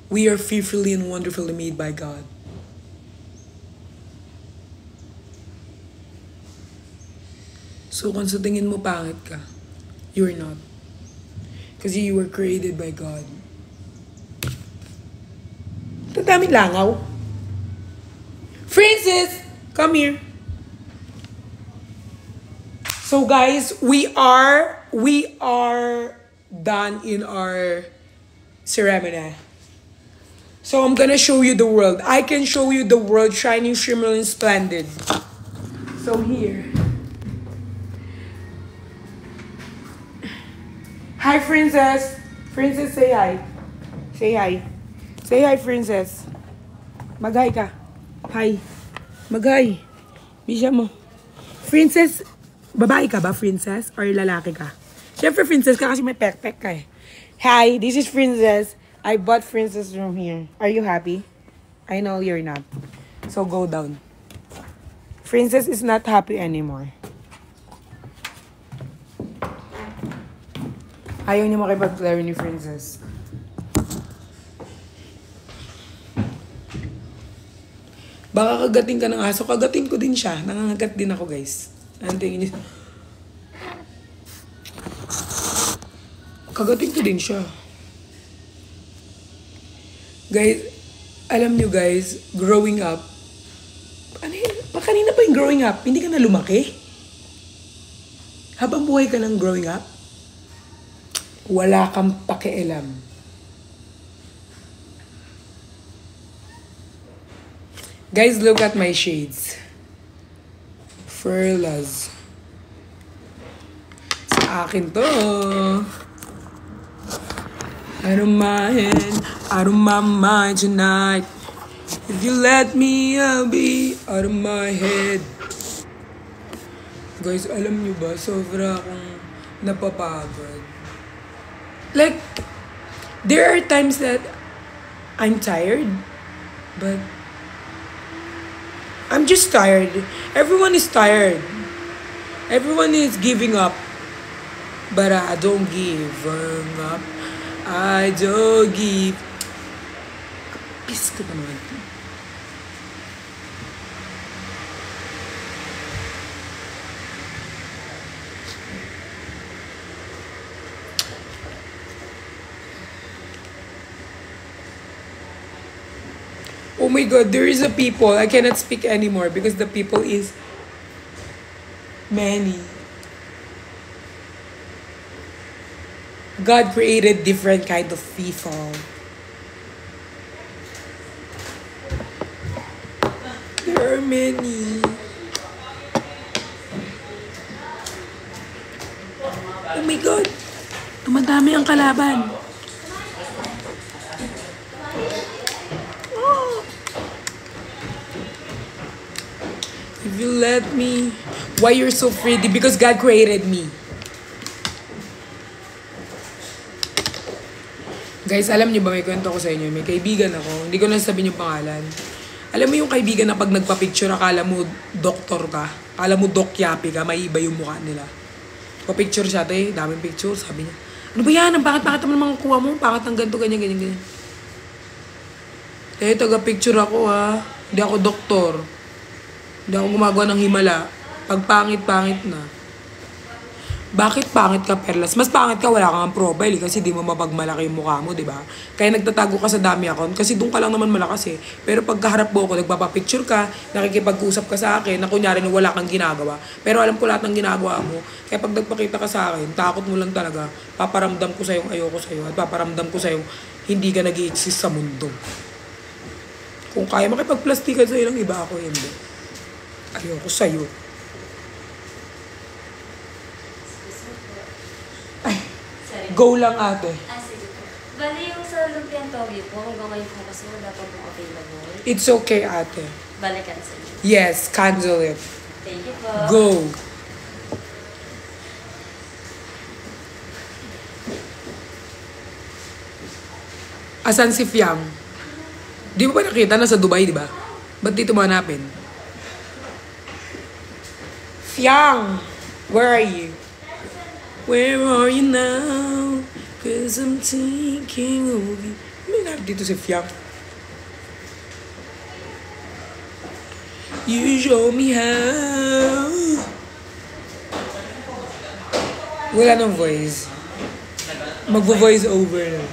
we are fearfully and wonderfully made by God. So kung sa tingin mo pangit ka, you're not. Kasi you were created by God. Ito daming langaw. Francis! Come here. So guys, we are done in our ceremony. So I'm gonna show you the world. I can show you the world shining, shimmering, splendid. So here. Hi, Princess. Princess, say hi. Say hi. Say hi, Princess. Mag-hi ka. Hi. Mag-hi. Bisa mo. Princess, babae ka ba, Princess? Or lalaki ka? Siyempre, Princess ka kasi may pek-pek ka eh. Hi, this is Princess. I bought Princess room here. Are you happy? I know you're not. So go down. Princess is not happy anymore. Ayaw niya makipag-play ni Princess. Baka kagating ka ng aso. Kagating ko din siya. Nangangagat din ako, guys. Anong tingin niyo? Kagating ko din siya. Guys, alam niyo guys, growing up, ano yun? Kanina pa yung growing up, hindi ka na lumaki? Habang buhay ka ng growing up, wala kang pakialam. Guys, look at my shades. Furlas. Sa akin to. I don't my mind tonight. If you let me, I'll be out of my head. Guys, alam niyo ba, sobra akong napapagod. Like, there are times that I'm tired, but I'm just tired. Everyone is tired. Everyone is giving up. But I don't give up. I don't give. Kapis ka naman. Oh my God, there is a people. I cannot speak anymore because the people is many. God created different kind of people. There are many. Oh my God, dumadami ang kalaban. If you let me, why you're so pretty? Because God created me. Guys, alam niyo ba, may kwento ko sa inyo. May kaibigan ako, hindi ko na sabihin yung pangalan. Alam mo yung kaibigan na pag nagpa-picture, akala mo doktor ka, akala mo Doc Yapi ka, may iba yung mukha nila. Pa-picture siya, te, daming picture, sabi niya. Ano ba yan? Ang bakit naman kuha mo? Bakit ang ganito, ganyan, ganyan, ganyan. taga-picture ako ha. Hindi ako doktor. Hindi ako gumagawa ng himala. Pag pangit-pangit na. Bakit pangit ka, Perlas? Mas pangit ka, wala kang profile kasi di mo mapagmalaki yung mukha mo, di ba? Kaya nagtatago ka sa dami account kasi doon ka lang naman malakas eh. Pero pagkaharap mo ako, nagpapapicture ka, nakikipag-usap ka sa akin, na kunyari na wala kang ginagawa. Pero alam ko lahat ng ginagawa mo. Kaya pag nagpakita ka sa akin, takot mo lang talaga. Paparamdam ko sa'yo ayoko sa'yo at paparamdam ko sa'yo hindi ka nag-i-exist sa mundo. Kung kaya makipagplastikan sa'yo ng iba ako, hindi. Ayoko sa'yo. Go lang ate. Sige po. Bali yung sa lumpiang togi po, hanggang ngayon po kasi wala pa po available. It's okay ate. Bali cancel. Yes, cancel it. Thank you po. Go. Asan si Fiang? Di mo ba nakita? Nasa Dubai, di ba? Ba't dito mo hanapin? Fiang! Where are you? Where are you now? Cause I'm thinking of you. May hanap dito si Fiang. You show me how. Wala nang voice. Magvo-voice over na.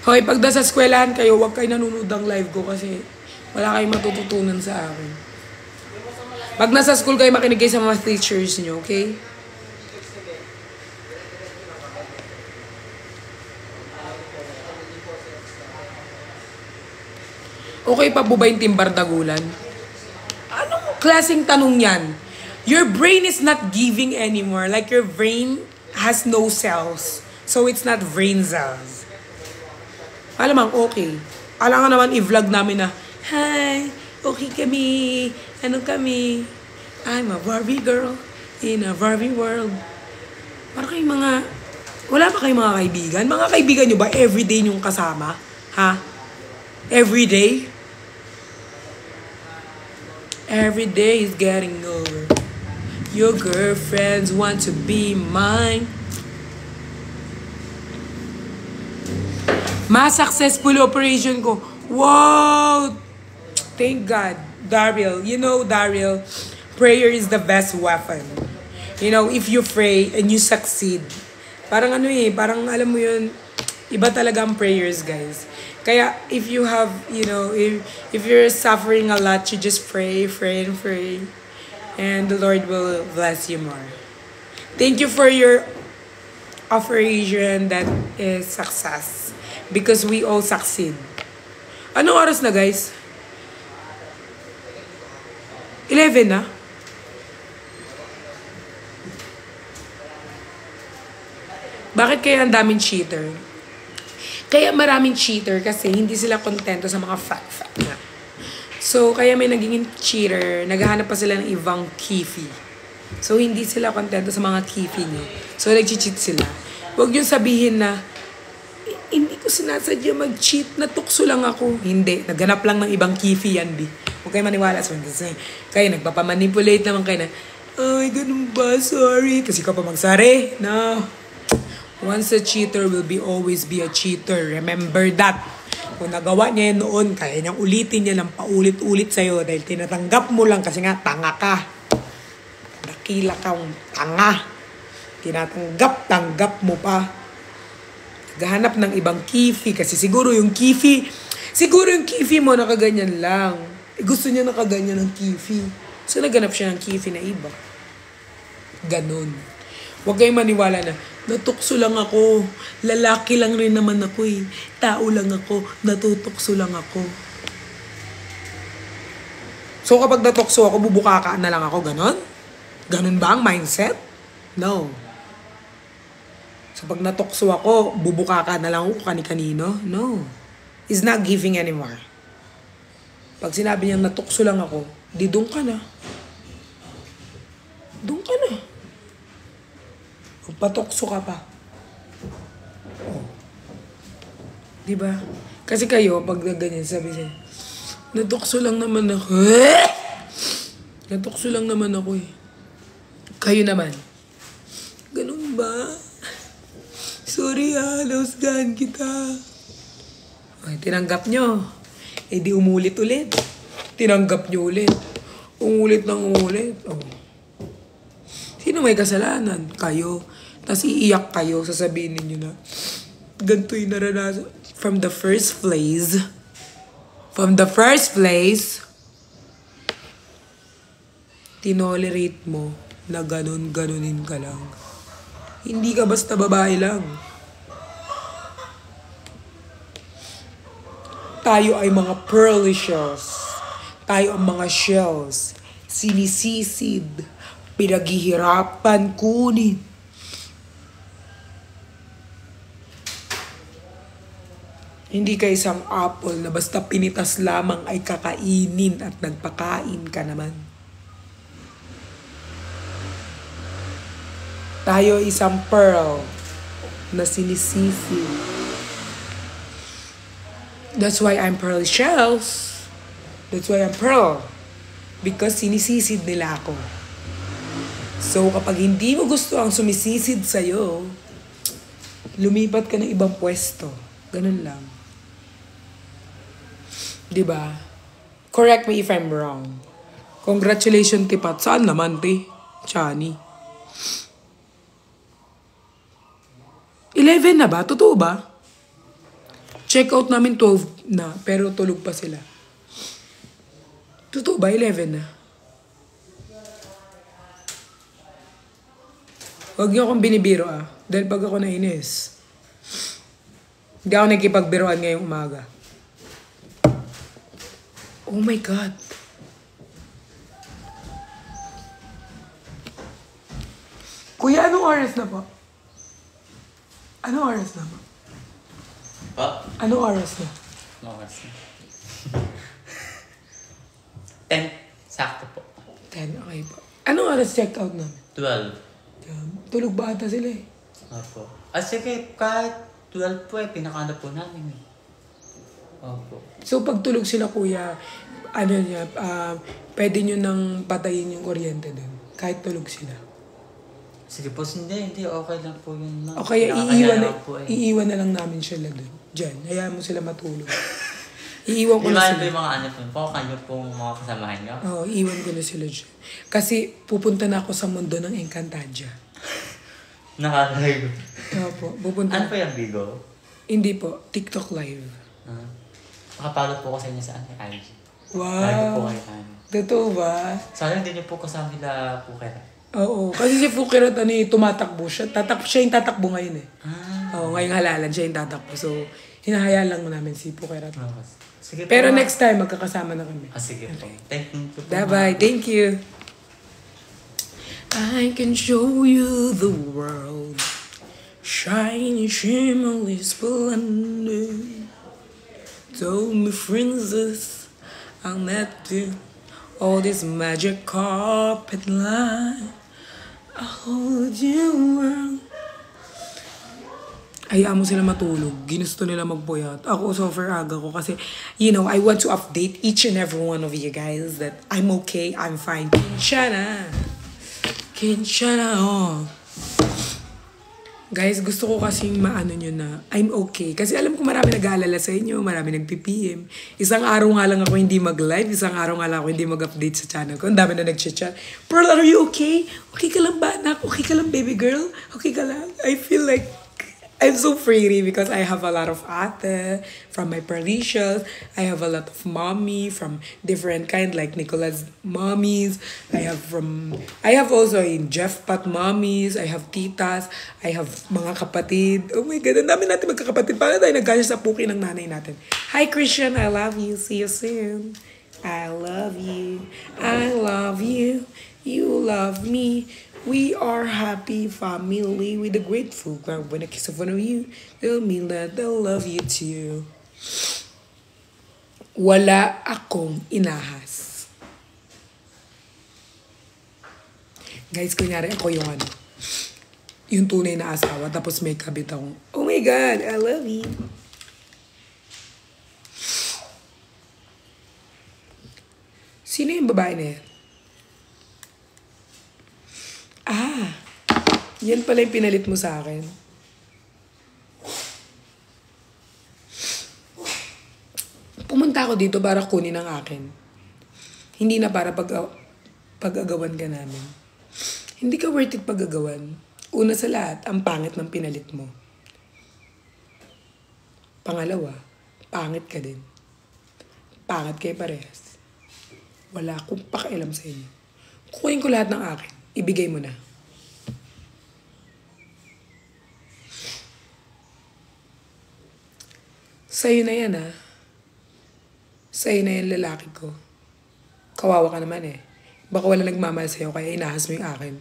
Hoy, pag nasa eskwelahan kayo, huwag kayo nanonood ng live ko kasi wala kayong matututunan sa akin. Pag nasa school kayo, makinig kayo sa mga teachers nyo, okay? Okay pa po ba yung timbar dagulan? Anong klaseng tanong yan? Your brain is not giving anymore. Like your brain has no cells. So it's not brain cells. Alam mo, okay. Alam nga naman i-vlog namin na, hi, okay kami, ano kami? I'm a Barbie girl in a Barbie world. Parang kayong mga, wala pa kayong mga kaibigan? Mga kaibigan nyo ba everyday nyong kasama? Ha? Everyday? Every day is getting over. Your girlfriends want to be mine. Mas successful operation ko. Wow! Thank God. Daryl. You know, Daryl, prayer is the best weapon. You know, if you pray and you succeed. Parang ano eh, parang alam mo yun, iba talaga ang prayers, guys. Kaya, if you have, you know, if you're suffering a lot, you just pray, pray, and pray. And the Lord will bless you more. Thank you for your operation that is success. Because we all succeed. Anong oras na, guys? 11 na? Bakit kaya ang daming cheater? Kaya maraming cheater kasi hindi sila kontento sa mga fact na. So, kaya may naging cheater, naghahanap pa sila ng ibang kifi. So, hindi sila kontento sa mga kifi niyo. So, nag-cheat sila. Huwag yung sabihin na, hindi ko sinasadya mag-cheat, natukso lang ako. Hindi, naghanap lang ng ibang kifi yan, di. Huwag kayo maniwala sa mga. Kaya nagpapamanipulate naman kayo na, ay, ganun ba? Sorry. Kasi ka pa magsari. No. Once a cheater will always be a cheater. Remember that. Kung nagawa niya yun noon, kaya niyang ulitin niya ng paulit-ulit sa'yo dahil tinatanggap mo lang kasi nga, tanga ka. Dakila kang tanga. Tanggap mo pa. Gahanap ng ibang kifi kasi siguro yung kifi mo nakaganyan lang. Gusto niya nakaganyan ng kifi. So naghanap siya ng kifi na iba. Ganon. Huwag kayong maniwala na, natukso lang ako. Lalaki lang rin naman ako eh. Tao lang ako. Natutukso lang ako. So kapag natukso ako, bubukakaan na lang ako. Ganon? Ganon ba ang mindset? No. So pag natukso ako, bubukakaan na lang ako kani-kanino? No. It's not giving anymore. Pag sinabi niyang natukso lang ako, di doon ka na. Doon ka na. Patukso ka pa. Oh. Diba? Kasi kayo, pag ganyan, sabi siya, natukso lang naman ako. Natukso lang naman ako eh. Kayo naman. sorry nausgahan kita. Ay, tinanggap nyo. Eh di umulit-ulit. Tinanggap nyo ulit. Umulit ng umulit. Oh. Sino may kasalanan? Kayo. Tapos iiyak kayo, sasabihin ninyo na ganito yung naranasan. From the first place, tinolerate mo na ganunin ka lang. Hindi ka basta babae lang. Tayo ay mga pearly shells. Tayo ang mga shells. Sinisisid. Pinaghihirapan kunin. Hindi ka isang apple na basta pinitas lamang ay kakainin at nagpakain ka naman. Tayo isang pearl na sinisisi. That's why I'm pearl shells. That's why I'm pearl. Because sinisisid nila ako. So kapag hindi mo gusto ang sumisisid sa'yo, lumipat ka ng ibang pwesto. Ganun lang. Diba? Correct me if I'm wrong. Congratulations, Tipat. Saan naman, te? Chani. 11 na ba? Totoo ba? Check out namin 12 na, pero tulog pa sila. Totoo ba? 11 na. Huwag niyo akong binibiro dahil pag ako nainis, hindi ako nakikipagbiroan ngayong umaga. Oh my God. Kuya, anong oras na po? Anong oras na po? Pa? Anong oras na? Oras na. 10. Sakto po. 10, okay po. Anong oras check out namin? 12. Tulog ba ata sila eh? Opo. Sige, kahit 12 po pinakaano po namin eh. Opo. So pag tulog sila kuya, pwede nyo nang patayin yung kuryente dun. Kahit tulog sila. Sige po, hindi. Okay lang po yun. O kaya Nakakaya iiwan na lang namin sila dun. Diyan, hayaan mo sila matulog. Iiwan ko na Iwan sila. po yung mga ano po, kanyo pong mga kasamahan nyo? Oo, iiwan ko na sila dyan. Kasi pupunta na ako sa mundo ng Encantadia. Nakakalive. Opo, pupunta Ano na. po yung Bigo? Hindi po, TikTok live. Makapalot po ko sa inyo sa IG. Lagi po Wow. kayo ano. Totoo ba? Sayang hindi niyo po kasama nila po kayo. Oo, kasi si Fukirat tumatakbo siya. Siya yung tatakbo ngayon eh. Oo, ngayong halalan siya yung tatakbo. So, hinahayaan lang namin si Fukirat. Sige po. Pero next time, magkakasama na kami. Sige po. Thank you po. Bye-bye. Thank you. I can show you the world. Shiny, shimmering, splendor. Told me princess, I'll not do all this magic carpet line. I'll hold you around. Hayaan mo sila matulog. Ginusto nila magpuyat. Ako, super aga ko kasi, I want to update each and every one of you guys that I'm okay, I'm fine. Kinshana. Guys, gusto ko kasing maano nyo na I'm okay. Kasi alam ko marami nag-aalala sa inyo, marami nag-PPM. Isang araw nga lang ako hindi mag-live, isang araw nga lang ako hindi mag-update sa channel ko. Ang dami na nag-chat. Pearl, are you okay? Okay ka lang ba, anak? Okay ka lang, baby girl? Okay ka lang? I feel like I'm so pretty because I have a lot of ate from my Perlicious. I have a lot of mommy from different kind like Nicola's mommies. I have also in Jeff Pat mommies. I have titas. I have mga kapatid. Oh my God, ang dami natin magkakapatid. Paano tayo nagkasya sa puki ng nanay natin? Hi Christian, I love you. See you soon. I love you. I love you. You love me. We are happy family with a grateful God. When I kiss one of you, they'll mean that they'll love you too. Wala akong inahas. Guys, kunyari ako yung tunay na asawa, tapos may kabit akong, oh my God, I love you. Sino yung babae na yan? Yan pala yung pinalit mo sa akin. Pumunta ako dito para kunin ang akin. Hindi na para pag-agawan ka namin. Hindi ka worth it pag-agawan. Una sa lahat, ang pangit ng pinalit mo. Pangalawa, pangit ka din. Pangit kayo parehas. Wala akong pakialam sa inyo. Kukunin ko lahat ng akin. Ibigay mo na. Sa'yo na yan, ha? Sa'yo na yan, lalaki ko. Kawawa ka naman eh. Baka wala nagmamahal sa'yo kaya inahas mo yung akin.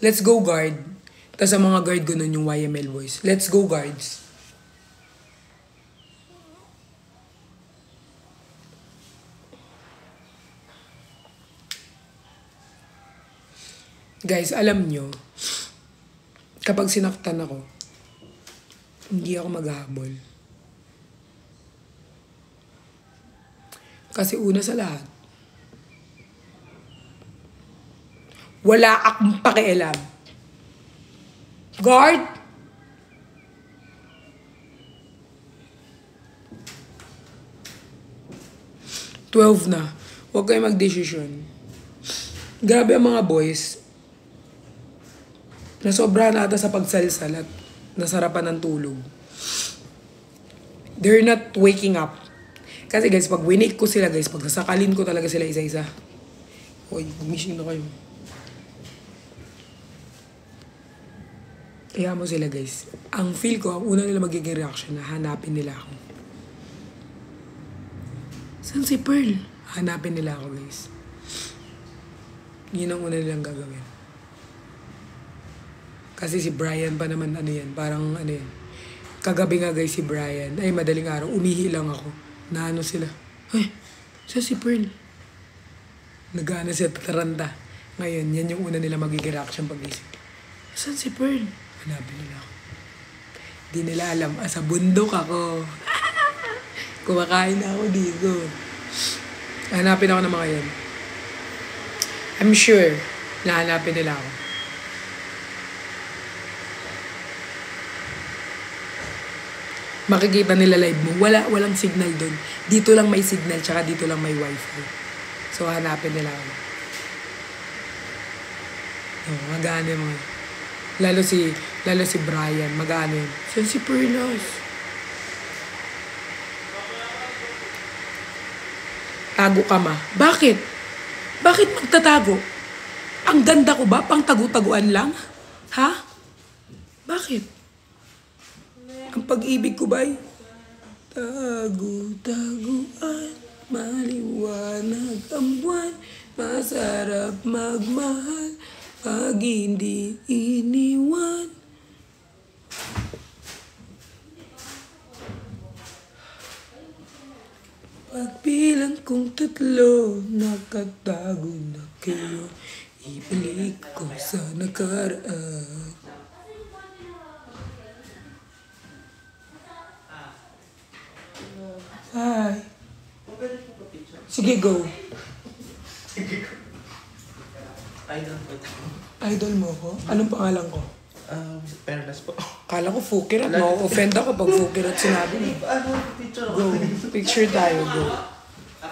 Let's go, guard. Tapos ang mga guard ko nun yung YML boys. Let's go, guards. Guys, alam nyo, kapag sinaktan ako, hindi ako maghahabol. Kasi una sa lahat, wala akong pakialam. Guard! Twelve na. Huwag kayo mag-desisyon. Grabe ang mga boys. Nasobra na ata sa pagsalsal at nasarapan ng tulog. They're not waking up. Kasi guys, pag winake ko sila guys, pag sasakalin ko talaga sila isa-isa. Hoy, gumising na kayo. Kaya mo sila guys. Ang feel ko, ang una nila magiging reaction na hanapin nila ako. Saan si Pearl? Hanapin nila ako guys. Yun ang una nilang gagawin. Kasi si Brian pa naman ano yan, parang ano yan. Kagabi nga guys si Brian, ay madaling araw, umihi lang ako. Na ano sila, ay, siya si Pearl. Nag-ano siya, tataranta. Ngayon, yan yung una nila magiging reaction pag-isip. Saan si Pearl? Hanapin nila ako. Di nila alam, sa bundok ako. Kumakain na ako dito. Hanapin ako ng mga yan. I'm sure na hanapin nila ako. Makikita nila live mo. Walang signal doon. Dito lang may signal, tsaka dito lang may wifi. So, hanapin nila ako. Mag-ano yung mga... Lalo si Brian, mag-ano yun. Saan si Perlas? Tago ka ma. Bakit? Bakit magtatago? Ang ganda ko ba? Pang tagu-taguan lang? Ha? Bakit? Ang pag-ibig ko ba'y tagu-taguan, maliwanag ang buwan, masarap magmahal, pag hindi iniwan. Pagbilang kong 3, nakatago na kayo, ibalik ko sa nakaraan. Hi. Sige, go. Idol po ito. Idol mo ko? Anong pangalan ko? Perlas po. Kala ko Fukirat. No-offend ako pag Fukirat sinabi mo. Ano, picture Go. Picture tayo, go.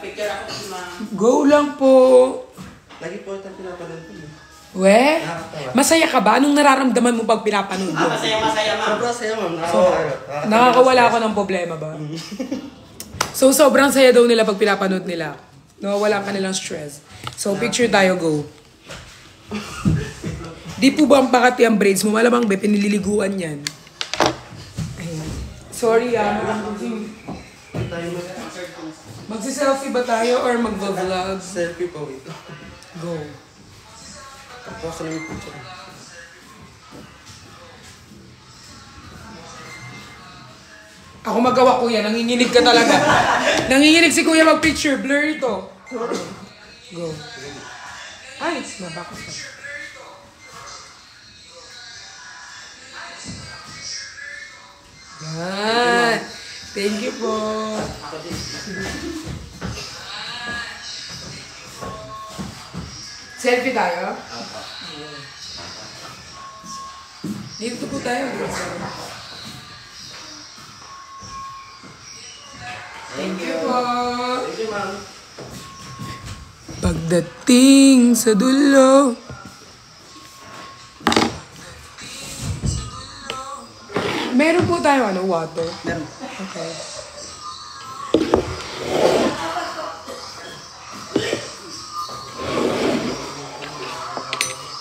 Picture ako si ma'am. Go lang po. Lagi po itong pinapanood ko. We? Masaya ka ba? Anong nararamdaman mo pag pinapanood mo? Masaya, ma'am. Sobrang saya, ma'am. Nakakawala ako ng problema ba? So, sobrang saya daw nila pag pinapanood nila. Nawawala ka nilang stress. So, picture tayo, go. Di po ba ang pakati ang braids mo? Malamang be, pinililiguan yan. Ayan. Sorry Magsiselfie ba tayo or mag-vlog? Selfie po ito. Go. Tapos na yung picture. Ako magawa kuya, nanginginig ka talaga. Nanginginig si kuya mag-picture, blur ito. Go. Ay, nabakot ka. Yan. Thank you po. Selfie tayo? Dito po tayo. Thank you po. Thank you, ma'am. Pagdating sa dulo. Meron po tayo water. Meron. Okay.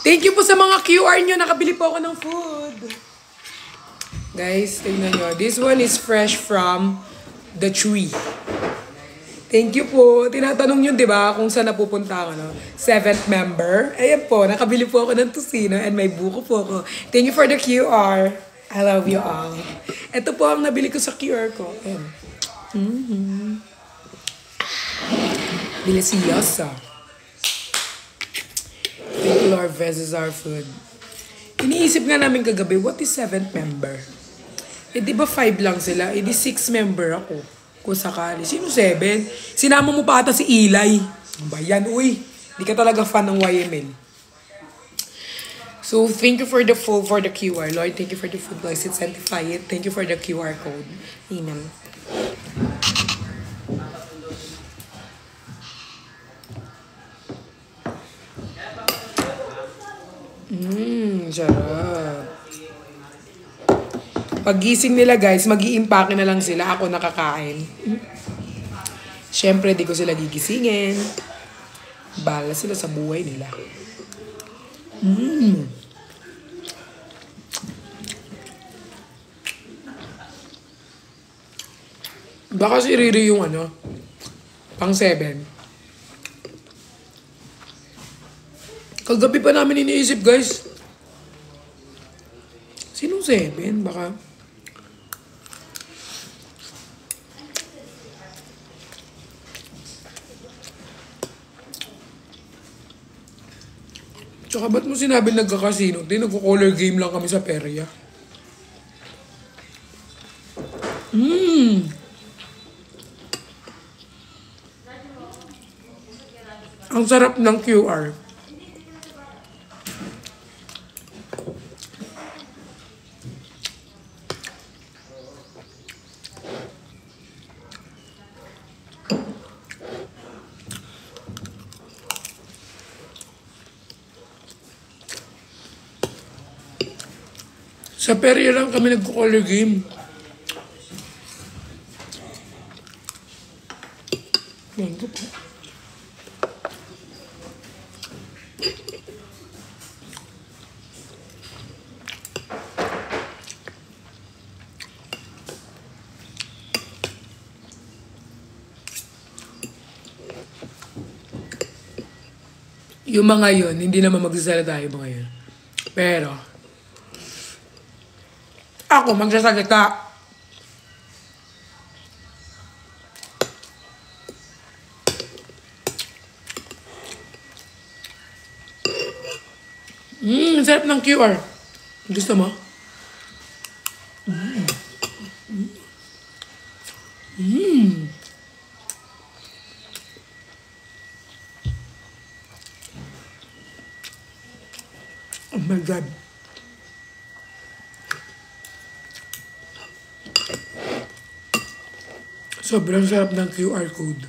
Thank you po sa mga QR nyo. Nakabili po ako ng food. Guys, tingnan nyo. This one is fresh from the tree. Thank you po. Tinatanong nyo, di ba, kung saan napupunta ako, no? 7th member. Ayan po, nakabili po ako ng tusino and may buko po ako. Thank you for the QR. I love you all. Ito po ang nabili ko sa QR ko. Ayan. Delicioso. Thank you, Lord, versus our food. Iniisip nga namin kagabi, what is 7th member? Eh, di ba 5 lang sila? Eh, di 6 member ako. Kung sakali. Sino 7? Sinama mo pa ata si Eli. Ano ba yan? Uy, di ka talaga fan ng YML. So, thank you for the QR. Lord, thank you for the food. Bless it, sanctify it. Thank you for the QR code. Amen. Sarap. Paggising nila guys, mag-iimpake na lang sila. Ako nakakain. Siyempre, di ko sila gigisingin. Bala sila sa buhay nila. Baka si Riri yung pang 7. Kagabi pa namin iniisip guys. Sinong 7? Baka... Tsaka ba't mo sinabi nagkakasino? Di nagko-color game lang kami sa perya. Ang sarap ng QR. Sa perya lang kami nagko-color game. Yan ko po. Yung mga yun, hindi naman magsasalita yung mga yun. Pero, ako magsasalita. Ang sarap ng QR. Gusto mo? Oh my God. Sobrang sarap ng QR code.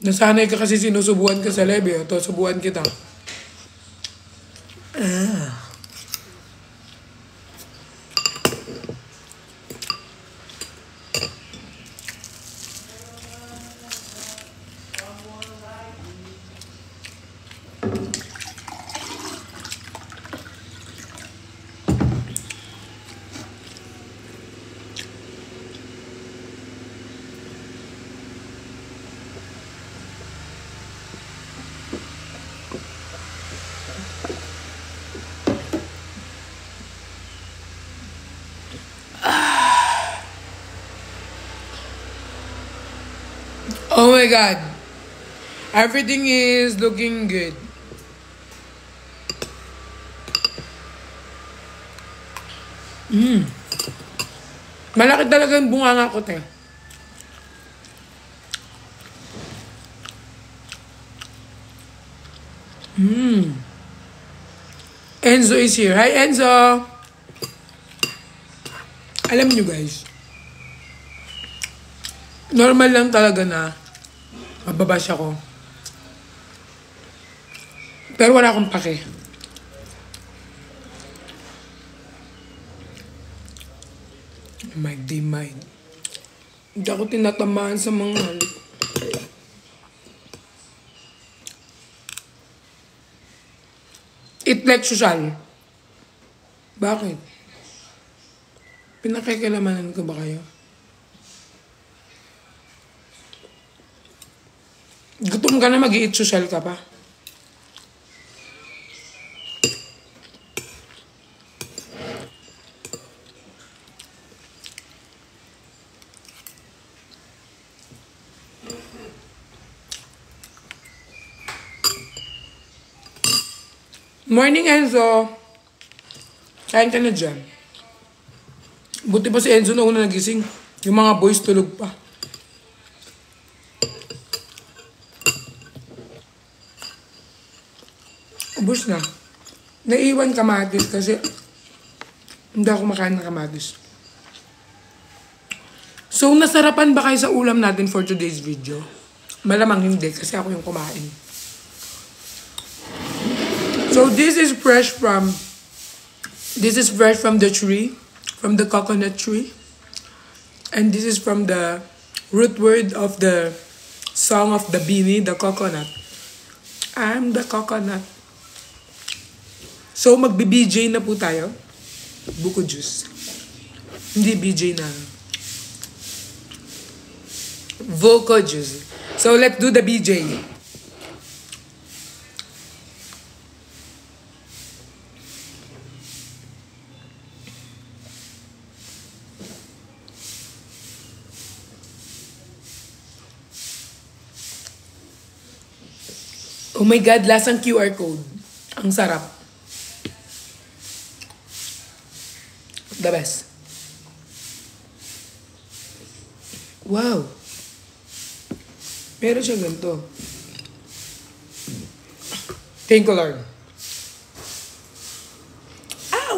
Nasanay ka kasi sinusubuan ka sa live eh. Ito, subuan kita. Oh my God. Everything is looking good. Malaki talaga yung bunganga ko, te. Enzo is here. Hi, Enzo! Alam nyo, guys, normal lang talaga na mababash ako. Pero wala akong pake. Mind, di mind. Hindi ako tinatamaan sa mga... Itlek social. Bakit? Pinakikilamanan ko ba kayo? Gutom ka na, mag-i-eat social ka pa. Morning, Enzo. Kain ka na dyan. Buti pa si Enzo na una nagising. Yung mga boys tulog pa. Ubus na. Naiwan kamatis kasi hindi ako makain ng kamatis. So, nasarapan ba kayo sa ulam natin for today's video? Malamang hindi kasi ako yung kumain. So this is fresh from the tree, from the coconut tree. And this is from the root word of the song of the Bini, the coconut. I'm the coconut. So magbi-BJ na po tayo. Buko juice. Hindi BJ na. Voco juice. So let's do the BJ. Oh my God, lasang QR code. Ang sarap. The best. Wow. Meron siya ganito. Thank you, Lord. Ow!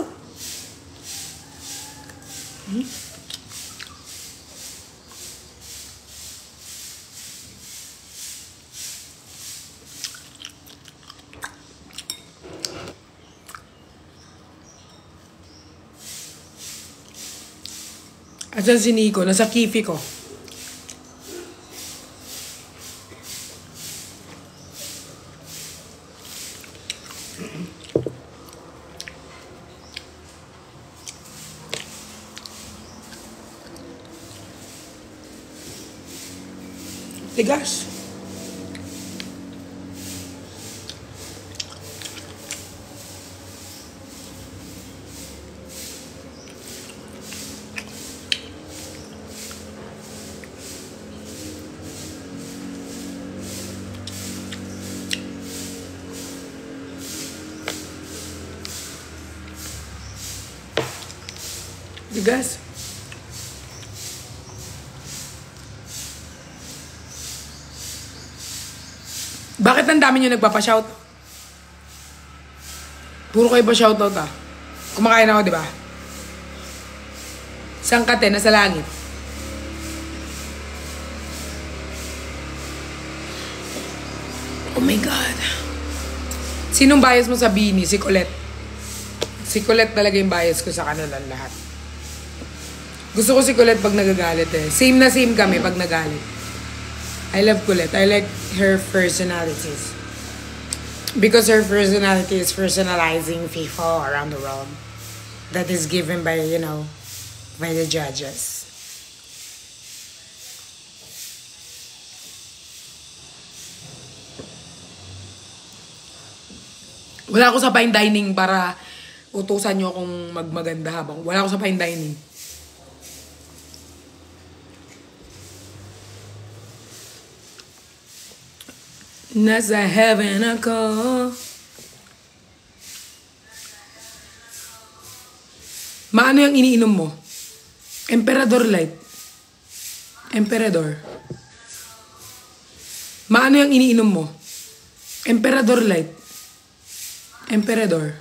Asan si Nico? Nasa kifi ko. Tigas. Tigas. Bakit ang dami nyo nagpapashout? Puro kayo ba shoutout ah? Kumakain ako, di ba? Saan ka, te? Nasa langit. Oh my God. Sinong bias mo sa Bini? Si Colette. Si Colette talaga yung bias ko sa kanilang lahat. Gusto ko si Colette pag nagagalit eh. Same na same kami pag nagalit. I love Colette. I like her personalities. Because her personality is personalizing people around the world. That is given by, you know, by the judges. Wala ako sa fine dining para utusan nyo akong magmaganda habang. Wala ako sa fine dining. Nasa heaven ako. Maano yung iniinom mo? Emperador Light. Emperador. Maano yung iniinom mo? Emperador Light. Emperador.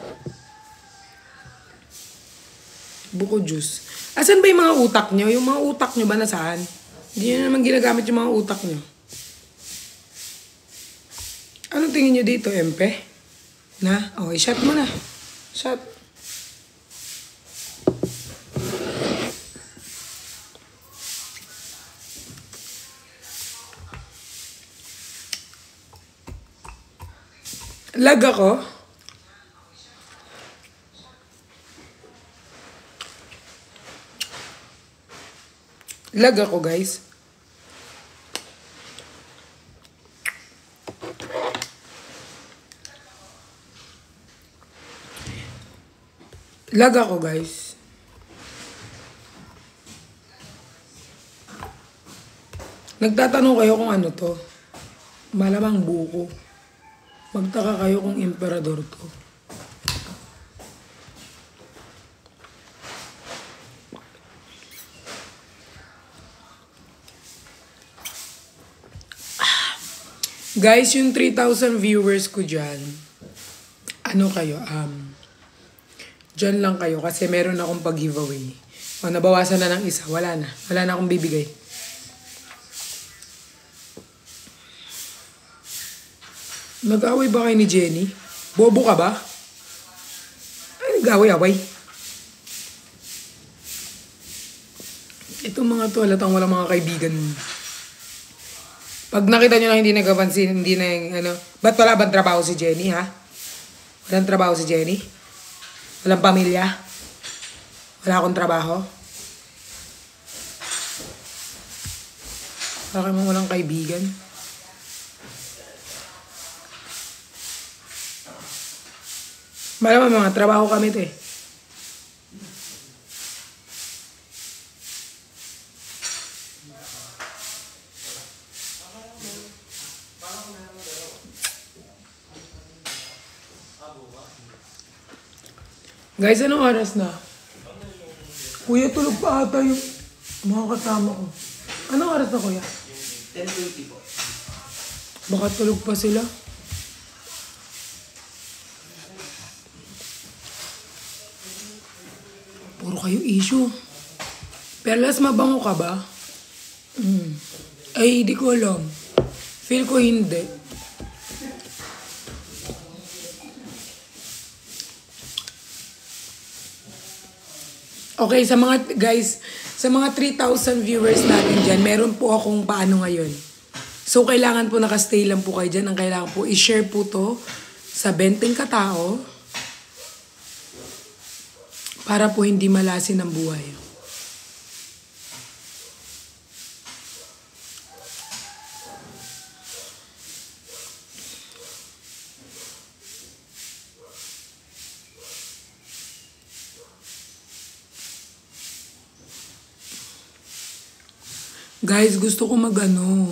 Buko juice. Asan ba yung mga utak nyo? Yung mga utak nyo ba nasaan? Hindi nyo naman ginagamit yung mga utak nyo. Anong tingin nyo dito, Empe? Na? Okay, shot mo na. Shot. Lag ako. Lag ako, guys. Lag ako, guys. Nagtatanong kayo kung ano to. Malamang buko. Magtaka kayo kung emperador to. Guys, yung 3,000 viewers ko dyan, ano kayo, dyan lang kayo kasi meron akong pag-giveaway. O, nabawasan na ng isa, wala na. Wala na akong bibigay. Nag-away ba kayo ni Jenny? Bobo ka ba? Ay, nag-away-away. Itong mga to, halatang walang mga kaibigan. Pag nakita nyo lang hindi nagkapansin, hindi na yung ano. Ba't wala bang trabaho si Jenny, ha? Walang trabaho si Jenny? Walang pamilya? Wala akong trabaho? Bakit mo walang kaibigan? Malamang mga trabaho kami to eh. Guys, anong oras na? Kuya, tulog pa ata yung mga kasama ko. Anong oras na, kuya? 10:20 po. Baka tulog pa sila. Puro kayo issue. Perlas, mabango ka ba? Ay, di ko alam. Feel ko hindi. Okay, sa mga, guys, sa mga 3,000 viewers natin dyan, meron po akong paano ngayon. So, kailangan po nakastay lang po kayo dyan. Ang kailangan po, i-share po to sa 20 katao para po hindi malasin ang buhay. Guys, gusto ko mag-ano.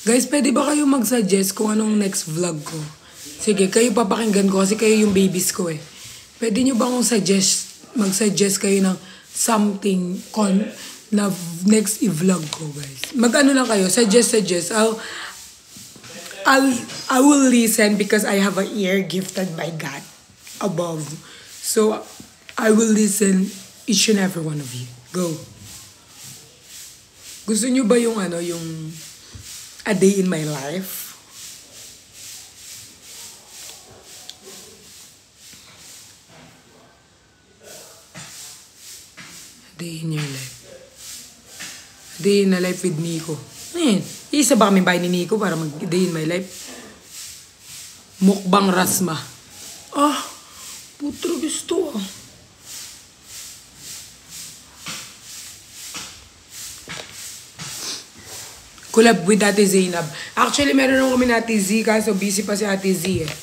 Guys, pwede ba kayo mag-suggest kung anong next vlog ko? Sige, kayo papakinggan ko kasi kayo yung babies ko eh. Pwede nyo ba akong mag-suggest kayo ng something na next i-vlog ko, guys? Mag-ano lang kayo, suggest. I will listen because I have an ear gifted by God above. So, I will listen each and every one of you. Go. Gusto nyo ba yung yung a day in my life? A day in your life. A day in my life with Nico. Ayan. Isa ba kaming bahay ni Nico para mag-day in my life? Mukbang rasma. Ah, putro gusto ah. Collab with Ate Zainab. Actually, meron naman kami na Ate Z, kaso busy pa si Ate Z eh.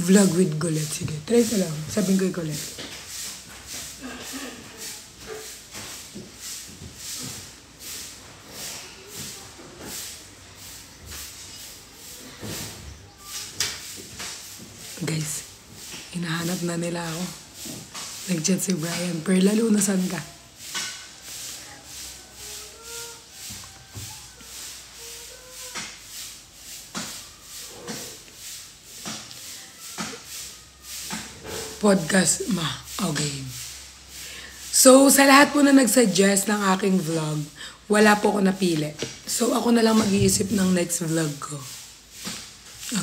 Vlog with Colette. Sige, try ko lang. Sabihin ko yung Colette. Guys, hinahanap na nila ako. Nag-chat si Brian. Perla, lunasan ka. Podcast, okay. So, sa lahat po na nag-suggest ng aking vlog, wala po ako napili. So, ako na lang mag-iisip ng next vlog ko.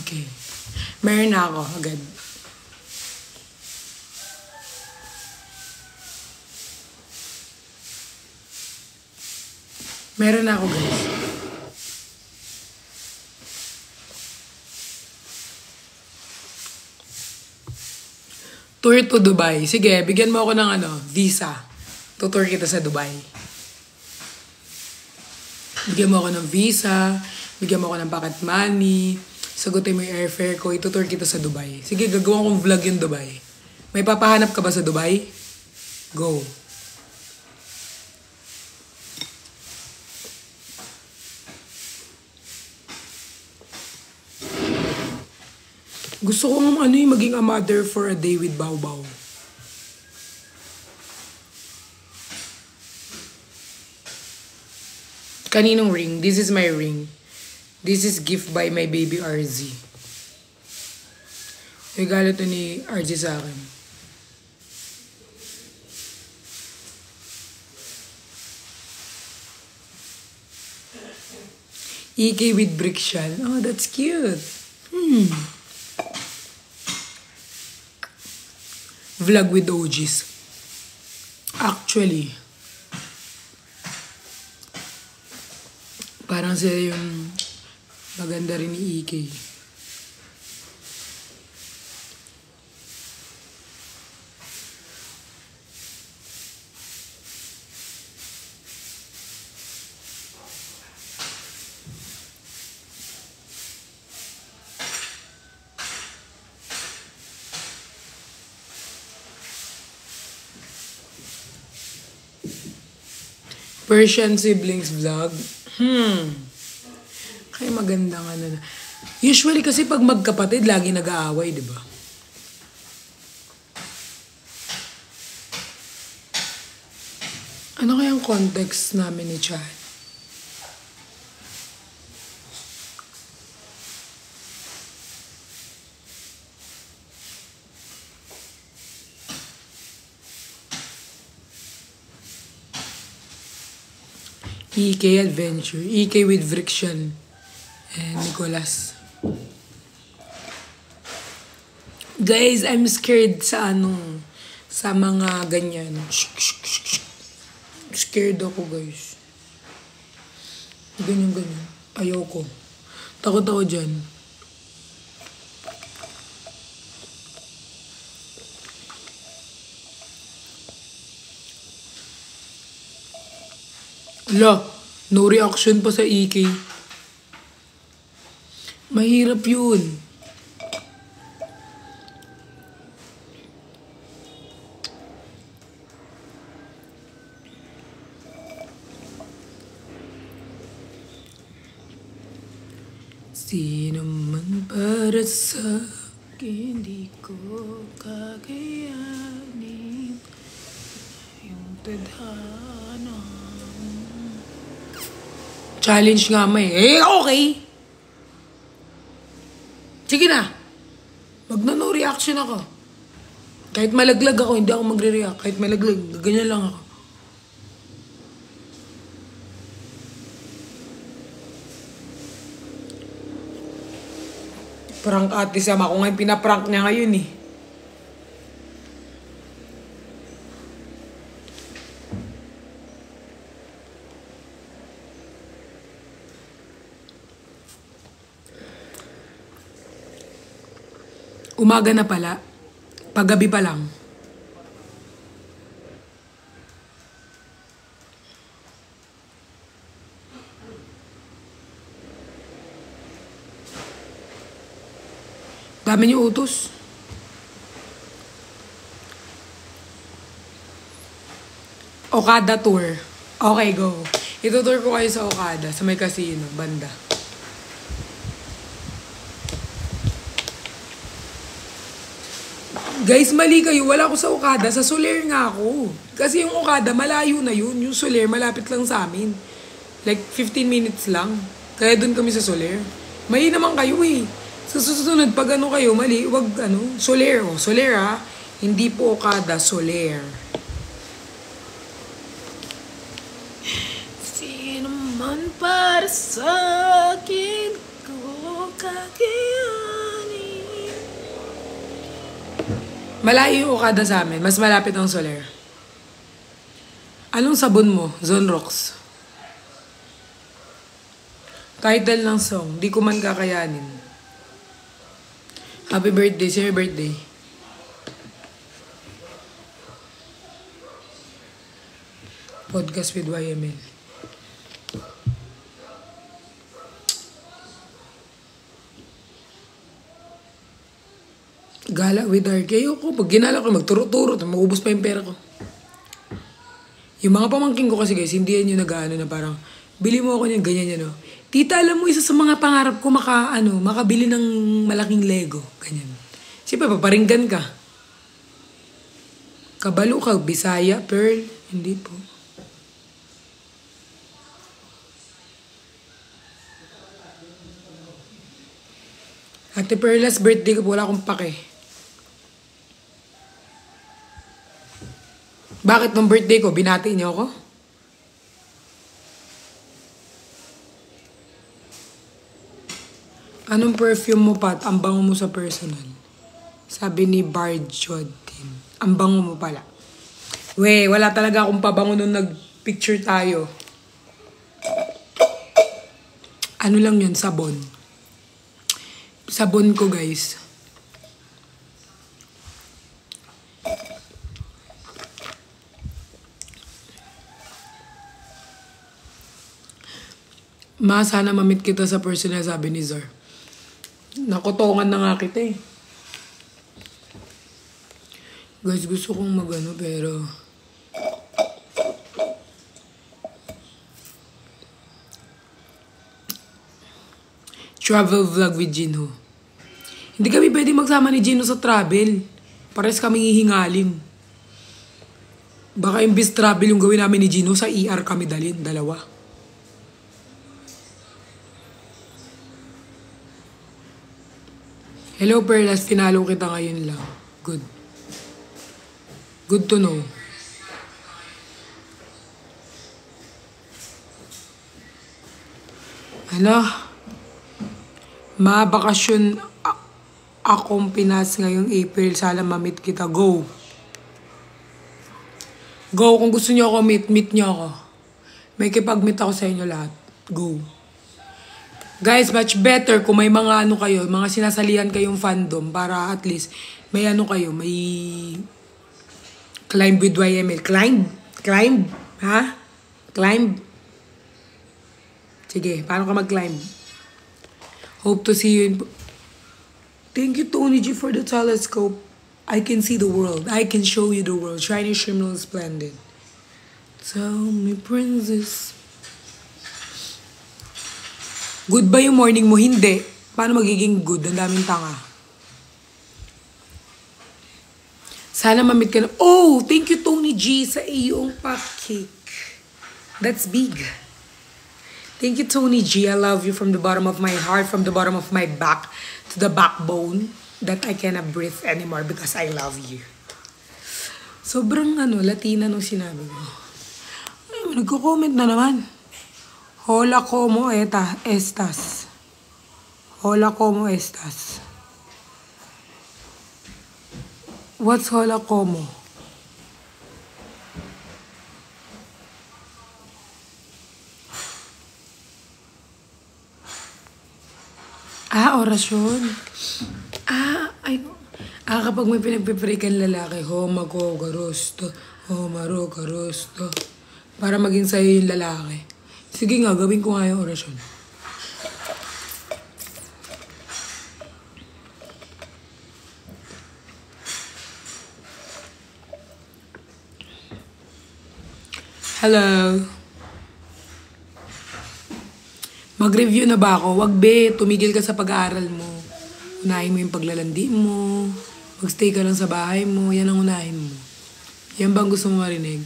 Okay. Meron na ako agad. Meron na ako, guys. Tour to Dubai. Sige, bigyan mo ako ng visa. Tutour kita sa Dubai. Bigyan mo ako ng visa, bigyan mo ako ng pocket money, sagutin mo yung airfare ko, itutour kita sa Dubai. Sige, gagawin kong vlog yung Dubai. May papahanap ka ba sa Dubai? Go. Gusto ko yung maging a mother for a day with Bao Bao. Kaninong ring? This is my ring. This is gift by my baby RZ. Regalo to ni RZ sa akin. EK with brick shell. Oh, that's cute. Vlog with OGs. Actually, parang sila yung maganda rin ni EK. Persian siblings vlog. Kaya magandang na. Usually kasi pag magkapatid, lagi nag-aaway, di ba? Ano kayang context namin ni Chad? EK Adventure. EK with Friction. And Nicolas. Guys, I'm scared sa sa mga ganyan. Scared ako, guys. Ganyan. Ayoko. Takot ako dyan. Ala, no reaction pa sa EK. Mahirap yun. Sino man para sa akin, di ko kakayanin yung tadhana. Challenge nga may. Okay. Sige na. Magno-no reaction ako. Kahit malaglag ako, hindi ako magre-react. Kahit malaglag, ganyan lang ako. Prank ate sama ko ngayon, pinaprank niya ngayon eh. Umaga na pala. Paggabi pa lang. Dami niyo utos. Okada tour. Okay, go. Itutour ko kayo sa Okada, sa may casino, banda. Guys, mali kayo. Wala ako sa Okada. Sa Soler nga ako. Kasi yung Okada, malayo na yun. Yung Soler, malapit lang sa amin. Like, 15 minutes lang. Kaya dun kami sa Soler. Mali naman kayo eh. Sa susunod, pag ano kayo, mali, wag ano, Soler. Oh, Soler ha. Hindi po Okada, Soler. Sino man para sa akin ko kakayanin. Malayo yung Okada sa amin. Mas malapit ang Soler. Anong sabon mo? Zonrox. Title ng song. Di ko man kakayanin. Happy birthday. Sino yung birthday? Podcast with YML. Gala with RK. Ako, pag ginala ko, magturo-turo. Maubos pa yung pera ko. Yung mga pamangking ko kasi guys, hindi yan yung nag-ano na parang, bili mo ako niyan, ganyan yan. No? Tita, alam mo, isa sa mga pangarap ko makabili ng malaking Lego. Ganyan. Siyempre, paparinggan ka. Kabalo ka, Bisaya, Pearl. Hindi po. Ate Perla's birthday ko, wala akong pake. Bakit nung birthday ko, binati niyo ako? Anong perfume mo, Pat? Ang bango mo sa personal. Sabi ni Barjodin. Ang bango mo pala. We, wala talaga akong pabango nung nag-picture tayo. Ano lang yun? Sabon. Sabon ko, guys. Ma, sana mamit kita sa personal, sabi ni Zar. Nakotongan na nga kita eh. Guys, gusto kong magano pero... Travel vlog with Jinho. Hindi kami pwede magsama ni Jinho sa travel. Pares kami hihingalin. Baka imbis travel yung gawin namin ni Jinho, sa ER kami dalhin, dalawa. Hello, Perlas. Pinalo kita ngayon lang. Good. Good to know. Ano? Mabakasyon akong Pinas ngayong April. Sana mamit kita. Go. Go. Kung gusto niyo ako meet niyo ako. May kipag-meet ako sa inyo lahat. Go. Guys, much better kung may mga ano kayo, mga sinasalihan kayong fandom para at least may ano kayo, may climb with YML. Climb? Climb? Ha? Climb? Sige, paano ka mag-climb? Hope to see you in... Thank you, Tony G, for the telescope. I can see the world. I can show you the world. Shiny, shimmer, splendid. Tell me, princess... Good ba yung morning mo? Hindi. Paano magiging good? Ang daming tanga. Sana mamit ka na. Oh! Thank you, Tony G, sa iyong pa-cake. That's big. Thank you, Tony G. I love you from the bottom of my heart, from the bottom of my back to the backbone that I cannot breathe anymore because I love you. Sobrang Latina nung sinabi ko. Ay, nagko-comment na naman. Hola, como estas? Hola, como estas? What's hola, como? Orasyon. Kapag may pinagpipirikan lalaki, homa ko, garosto, homa ro, garosto. Para maging sa'yo yung lalaki. Sige nga, gawin ko nga yung orasyon. Hello. Mag-review na ba ako? Wag be, tumigil ka sa pag-aaral mo. Unahin mo yung paglalandi mo. Magstay ka lang sa bahay mo, yan ang unahin mo. Yan bang gusto mo marinig?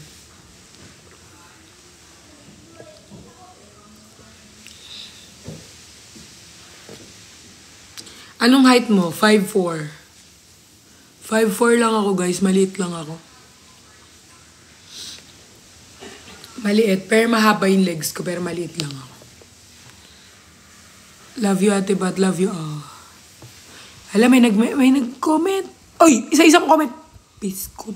Anong height mo? 5'4". 5'4" lang ako guys, maliit lang ako. Maliit, pero mahaba yung legs ko, pero maliit lang ako. Love you ate, but love you all. Alam, may nag-comment. Oy, isa-isang comment. Biskut.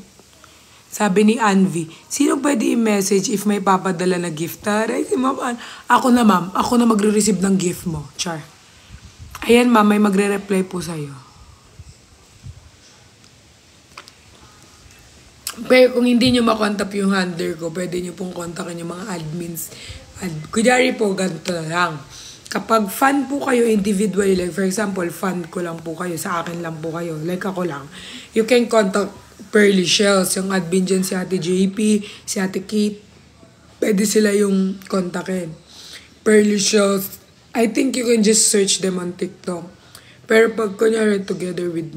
Sabi ni Anvi, sino pwede i-message if may papadala na gift? Taray, si ma'am. Ako na ma'am, ako na magre-receive ng gift mo. Char. Ayan ma'am, may magre-reply po sa'yo. Pero kung hindi nyo makontakt yung handler ko, pwede nyo pong kontakin yung mga admins. Kunyari po, ganito na lang. Kapag fan po kayo individually, like for example, fan ko lang po kayo, sa akin lang po kayo, like ako lang, you can contact Pearly Shells, yung admin dyan si Ate JP, si Ate Kate, pwede sila yung kontakin. Pearly Shells, I think you can just search them on TikTok. Pero pag kunyari together with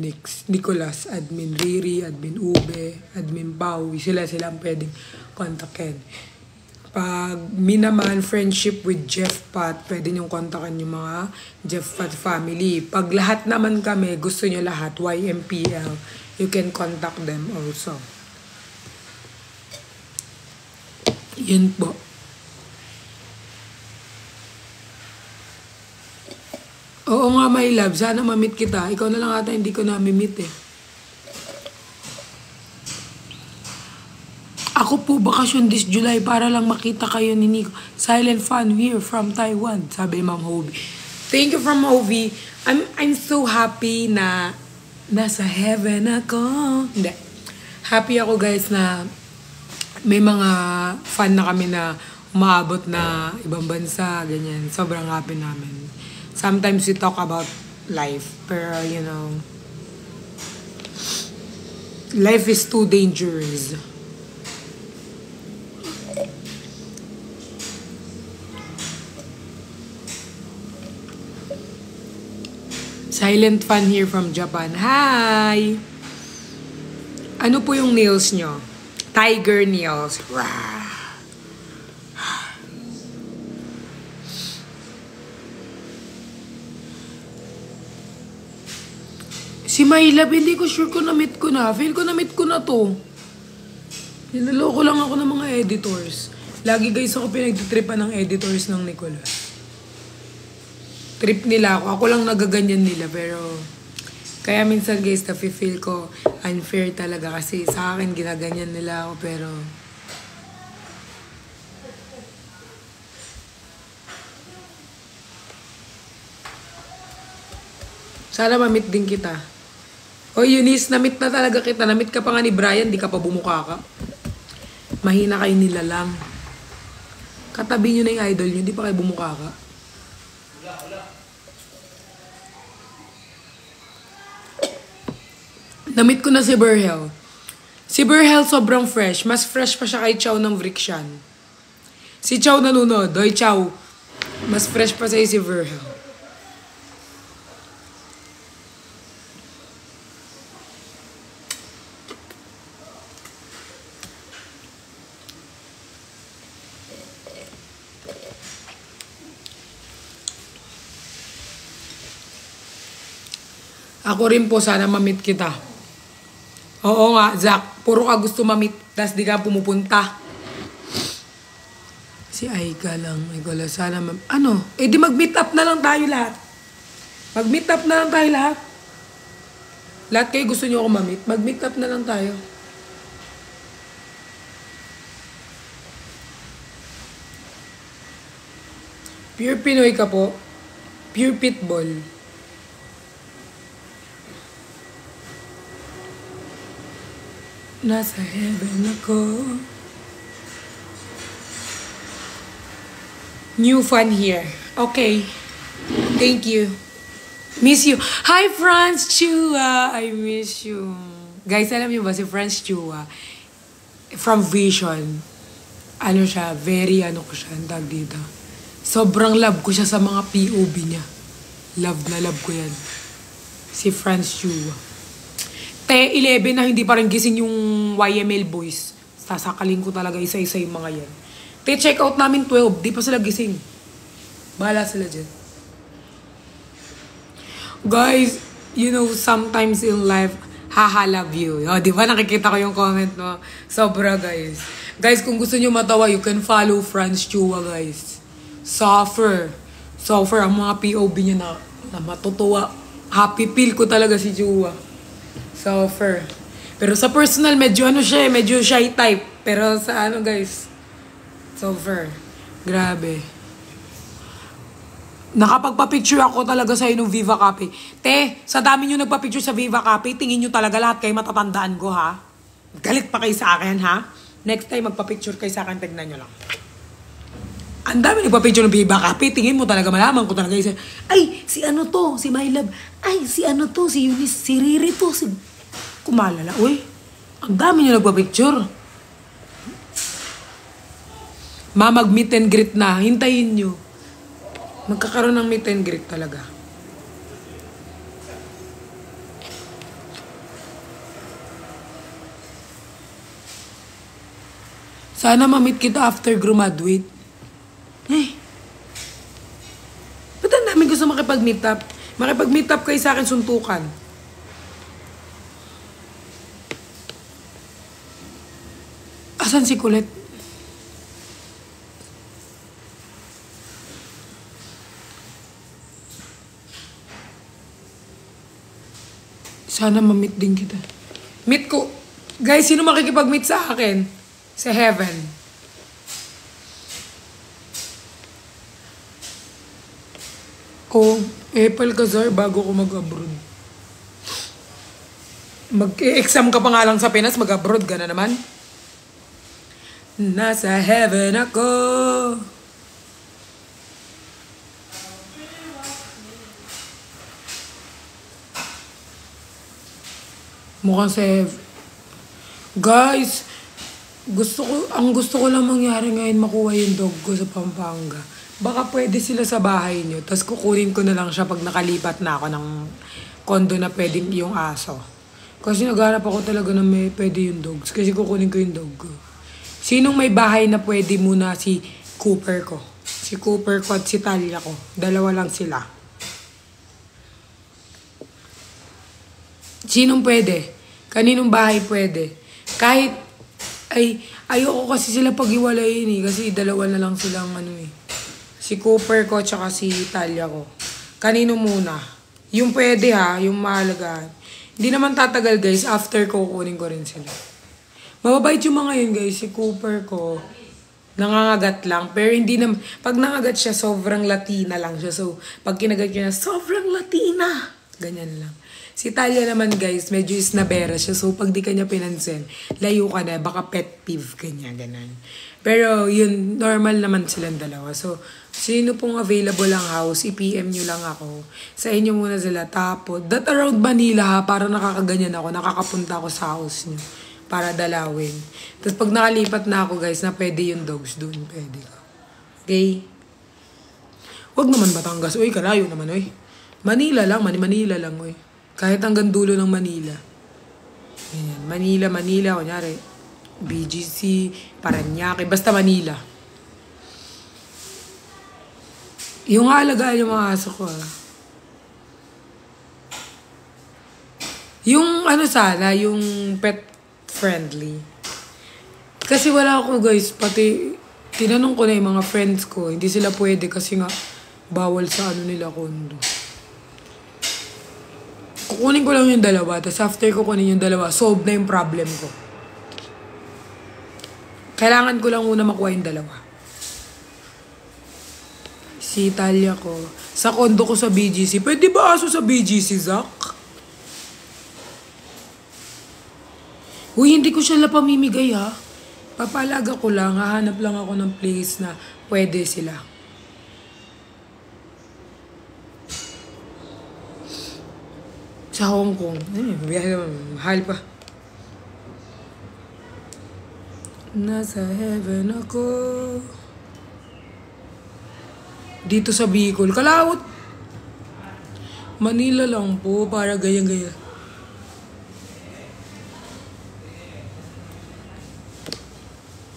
Nicolas, admin Riri, admin Ube, admin Pau, sila ang pwedeng kontakin. Pag naman friendship with Jeff Pat, pwede niyong kontakin yung mga Jeff Pat family. Pag lahat naman kami, gusto niyo lahat, YMPL, you can contact them also. Yun po. Oo nga, my love. Sana ma-meet kita. Ikaw na lang ata hindi ko na-meet eh. Ako po, bakasyon this July para lang makita kayo ni Nico. Silent fan here from Taiwan, sabi ni Ma'am Hobie. Thank you from Hobie. I'm so happy na nasa heaven ako. Hindi. Happy ako guys na may mga fan na kami na umaabot na ibang bansa, ganyan. Sobrang happy namin. Sometimes we talk about life, pero you know, life is too dangerous. Silent fan here from Japan. Hi! Ano po yung nails nyo? Tiger nails. Rah! Si Maylab, hindi ko sure kung na-meet ko na. Feel ko na-meet ko na to. Niloloko lang ako ng mga editors. Lagi guys ako pinagtitripan ng editors ng Nicolas. Trip nila ako. Ako lang nagaganyan nila. Pero, kaya minsan guys, nafe-feel ko unfair talaga. Kasi sa akin, ginaganyan nila ako. Pero, sana ma-meet din kita. O Eunice, na-meet na talaga kita. Na-meet ka pa nga ni Brian, di ka pa bumuka ka. Mahina kayo nila lang. Katabi nyo na yung idol nyo, di pa kayo bumuka ka. Na-meet ko na si Burhel. Si Burhel sobrang fresh. Mas fresh pa siya kay Chow ng Vrikshan. Si Chow nanonood. Doy Chow. Mas fresh pa sa'yo si Burhel. Ako rin po, sana ma-meet kita. Oo nga, Zach. Puro ka gusto ma-meet, tas di ka pumupunta. Si Aika lang. Aika sana ano? Eh di mag-meet up na lang tayo lahat. Mag-meet up na lang tayo lahat. Lahat kayo gusto nyo ako ma-meet. Mag-meet up na lang tayo. Pure Pinoy ka po. Pure Pitbull. Nasa heaven ako. New fan here. Okay. Thank you. Miss you. Hi, Franz Chua. I miss you. Guys, alam niyo ba si Franz Chua? From Vision. Ano siya? Very ano ko siya. Ang tawag dito. Sobrang love ko siya sa mga POV niya. Love na love ko yan. Si Franz Chua. 11 na hindi pa rin gising yung YML boys. Sasakalin ko talaga isa-isa yung mga yan. Check out namin 12, di pa sila gising. Bahala sila dyan. Guys, you know, sometimes in life, haha, love you. O, di ba nakikita ko yung comment mo? Sobra, guys. Guys, kung gusto nyo matawa, you can follow Franz Chua, guys. Suffer. Suffer ang mga POV niya na matutuwa. Happy feel ko talaga si Chua. Suffer. Pero sa personal, medyo ano siya, medyo shy type. Pero sa ano, guys, suffer. Grabe. Nakapagpa-picture ako talaga sa inyo Viva Cafe. Te, sa dami nyo nagpa-picture sa Viva Cafe, tingin nyo talaga lahat kayo matatandaan ko, ha? Galit pa kayo sa akin, ha? Next time, magpa-picture kayo sa akin, tignan nyo lang. Ang dami nagpa-picture ng Viva Cafe, tingin mo talaga, malaman ko talaga isa. Ay, si ano to, si My Love. Ay, si ano to, si Eunice, si Riri to, si... Kumalala, uy. Ang dami nyo nagpa-picture. Mag-meet and greet na, hintayin nyo. Magkakaroon ng meet and greet talaga. Sana ma-meet kita after graduate. Ba't ang dami gusto makipag-meet up? Makipag-meet up kayo sa akin suntukan. Asan si Colette? Sana ma-meet din kita. Meet ko. Guys, sino makikipag-meet sa akin? Sa heaven. Oh, Apple Kazar bago ko mag-abroad. Mag-exam ka pa nga lang sa Pinas, mag-abroad ka na naman. Nasa heaven ako. Mukhang save. Guys, ang gusto ko lang mangyari ngayon makuha yung dog ko sa Pampanga. Baka pwede sila sa bahay nyo, tapos kukunin ko na lang siya pag nakalipat na ako ng kondo na pwedeng yung aso. Kasi nagharap ako talaga na may pwede yung dogs, kasi kukunin ko yung dog ko. Sinong may bahay na pwede muna? Si Cooper ko. Si Cooper ko at si Talia ko. Dalawa lang sila. Sinong pwede? Kaninong bahay pwede? Kahit, ayoko kasi sila pag-iwalayin eh. Kasi dalawa na lang silang ano eh. Si Cooper ko tsaka si Talia ko. Kanino muna? Yung pwede ha, yung mahalaga. Hindi naman tatagal guys, after ko kunin ko rin sila. Mababait yung mga yun guys, si Cooper ko. Nangangagat lang. Pero hindi naman, pag nangagat siya, sobrang Latina lang siya. So, pag kinagat niya, sobrang Latina. Ganyan lang. Si Talia naman guys, medyo isnabera siya. So, pag di ka niya pinansin, layo ka na. Baka pet peeve ka niya, ganun. Pero, yun, normal naman silang dalawa. So, sino pong available ang house, i-PM nyo lang ako. Sa inyo muna sila. Tapos, that around Manila ha, para nakakaganyan ako. Nakakapunta ako sa house nyo. Para dalawin. Tapos, pag nakalipat na ako guys, na pwede yung dogs doon. Pwede ka. Okay? Huwag naman Batangas. Uy, kalayo naman, uy. Manila lang, Manila lang, uy. Kahit hanggang dulo ng Manila. Ayan. Manila, kunyari. BGC, Paranaque, basta Manila. Yung alagaan yung mga aso ko, Yung ano sana, yung pet friendly. Kasi wala ako guys, pati tinanong ko na yung mga friends ko, hindi sila pwede kasi nga bawal sa ano nila kondo. Kukunin ko lang yung dalawa, tapos after kukunin yung dalawa, solve na yung problem ko. Kailangan ko lang muna makuha yung dalawa. Si Talia ko. Sa kondo ko sa BGC. Pwede ba aso sa BGC, Zach? Uy, hindi ko siya pamimigay ha. Papalaga ko lang. Hahanap lang ako ng place na pwede sila. Sa Hong Kong. Biyahe naman. Mahal pa. Nasa heaven ako. Dito sa Bicol. Kalawot. Manila lang po. Para gaya-gaya.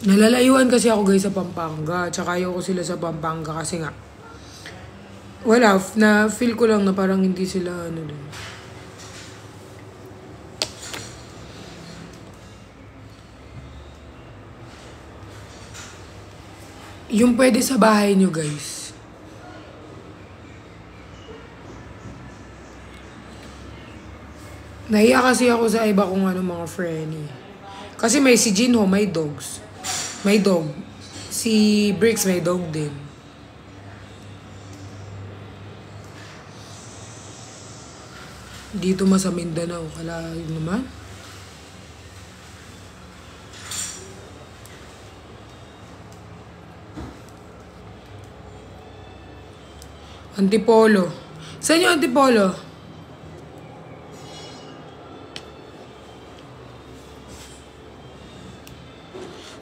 Nalalayuan kasi ako guys sa Pampanga. Tsaka ayoko sila sa Pampanga kasi nga. Wala, na feel ko lang na parang hindi sila ano din. Yung pwede sa bahay nyo guys. Nahiya kasi ako sa iba kong ano mga friend eh. Kasi may si Jinho, may dogs. May dog. Si Bricks may dog din. Dito sa Mindanao, kalahin naman. Antipolo. Saan yung Antipolo?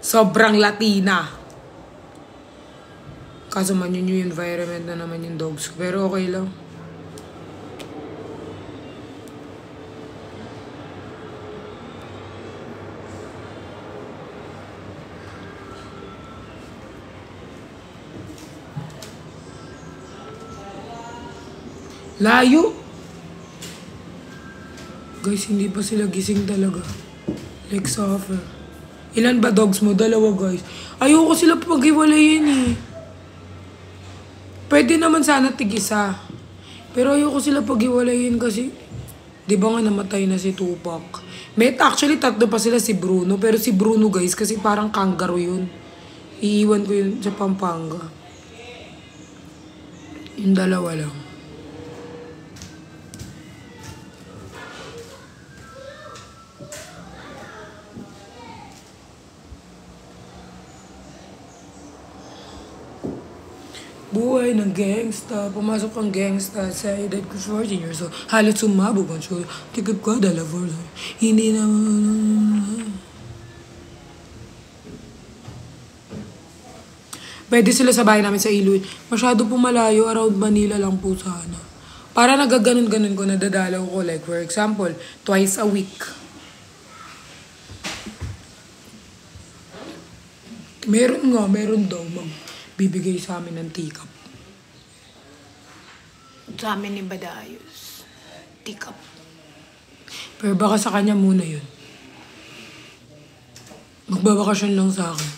Sobrang Latina. Kaso man yun yung environment na naman yung dogs. Pero okay lang. Layo. Guys, hindi pa sila gising talaga. Like suffer. Ilan ba dogs mo? 2 guys. Ayoko sila pag-iwalayin eh. Pwede naman sana tig-isa. Pero ayoko sila pag-iwalayin kasi di ba nga namatay na si Tupac. Actually 3 pa sila, si Bruno. Pero si Bruno guys kasi parang kangaroo yun. Iiwan ko yun sa Pampanga. Yung 2 lang. Buhay ng gangsta, pumasok ang gangsta sa edad ko 14 years old. Halos sumabog ang show. Tikip ko, 2 hindi na... Pwede sila sa bahay namin sa Iloilo. Masyado po malayo, around Manila lang po sana. Para nagaganon-ganon ko, nadadalaw ko. Like for example, twice a week. Meron daw bibigay sa amin ng teacup. Sa amin ni Badayos. Teacup. Pero baka sa kanya muna yun. Magbabakasyon lang sa akin.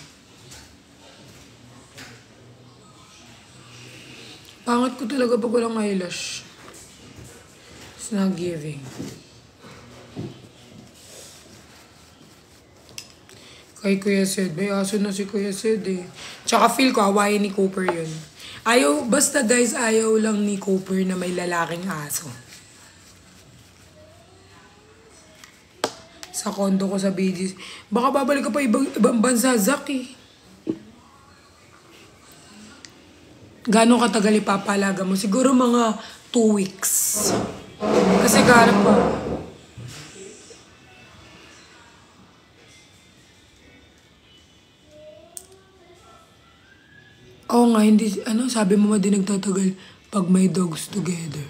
Pangat ko talaga pag walang eyelash. It's not giving. Kay Kuya Sed. May aso na si Kuya Sed eh. Tsaka feel ko, hawaii ni Cooper yun. Basta guys, ayaw lang ni Cooper na may lalaking aso. Sa condo ko sa BGC. Baka babalik ka pa ibang bansa, Zach eh. Gano'ng katagal ipapalaga mo? Siguro mga 2 weeks. Kasi garap pa. Oo nga, hindi, sabi mo din nagtatagal pag may dogs together.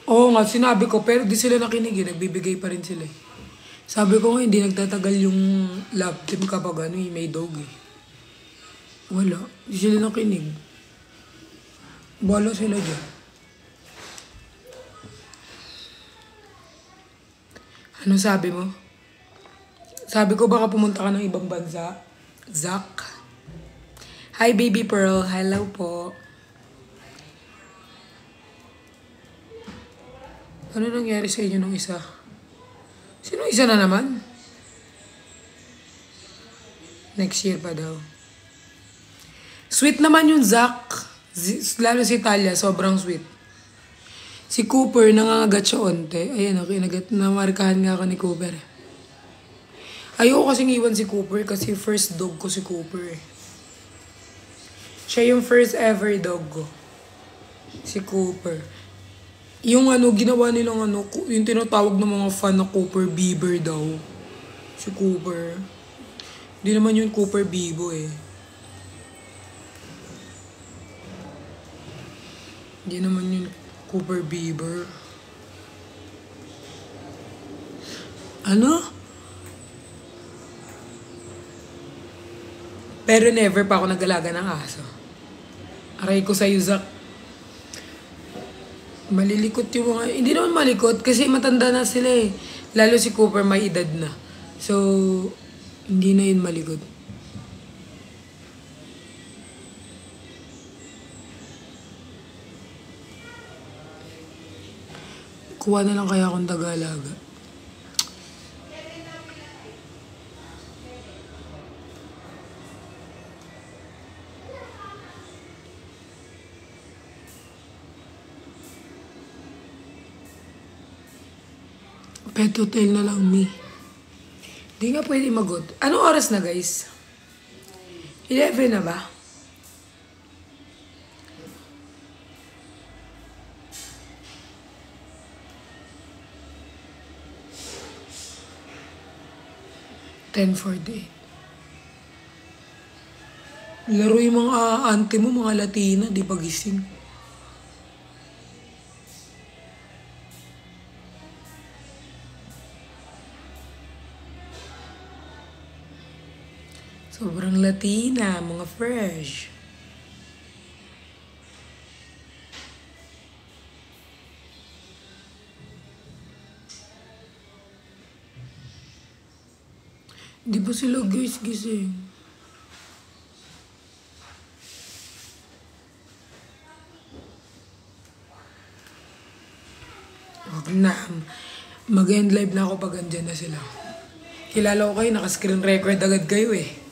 Oo nga, sinabi ko, pero di sila nakinig eh, nagbibigay pa rin sila eh. Sabi ko nga, hindi nagtatagal yung love team kapag may dog eh. Wala, di sila nakinig. Bala sila dyan. Ano sabi mo? Sabi ko baka pumunta ka ng ibang bansa. Zach? Hi, Baby Pearl. Hello po. Ano nangyari sa inyo nung isa? Sino isa na naman? Next year pa daw. Sweet naman yung Zach. Lalo si Talia, sobrang sweet. Si Cooper, nangangagat siya onte. Ayan, okay, namarkahan nga ako ni Cooper. Ayoko kasing iwan si Cooper kasi first dog ko si Cooper. Siya yung first ever dog ko. Si Cooper. Yung ginawa nilang yung tinatawag ng mga fan na Cooper Bieber daw. Si Cooper. Hindi naman yung Cooper Bibo eh. Hindi naman yung Cooper Bieber. Ano? Pero never pa ako nag-alaga ng aso. Aray ko sa'yo, Zach. Malilikot yung mga... Hindi naman malikot kasi matanda na sila eh. Lalo si Cooper may edad na. So, hindi na yun malikot. Kuha na lang kaya akong Taga-alaga. Pet hotel na lang, me. Di nga pwede magod. Anong oras na, guys? 11 na ba? $10:48. Laro yung mga auntie mo, mga Latina, di ba gising? Sobrang Latina, mga fresh. Di ba sila guys gising? Wag na. Mag-end live na ako pag andyan na sila. Kilala ko kayo, naka-screen record agad kayo eh.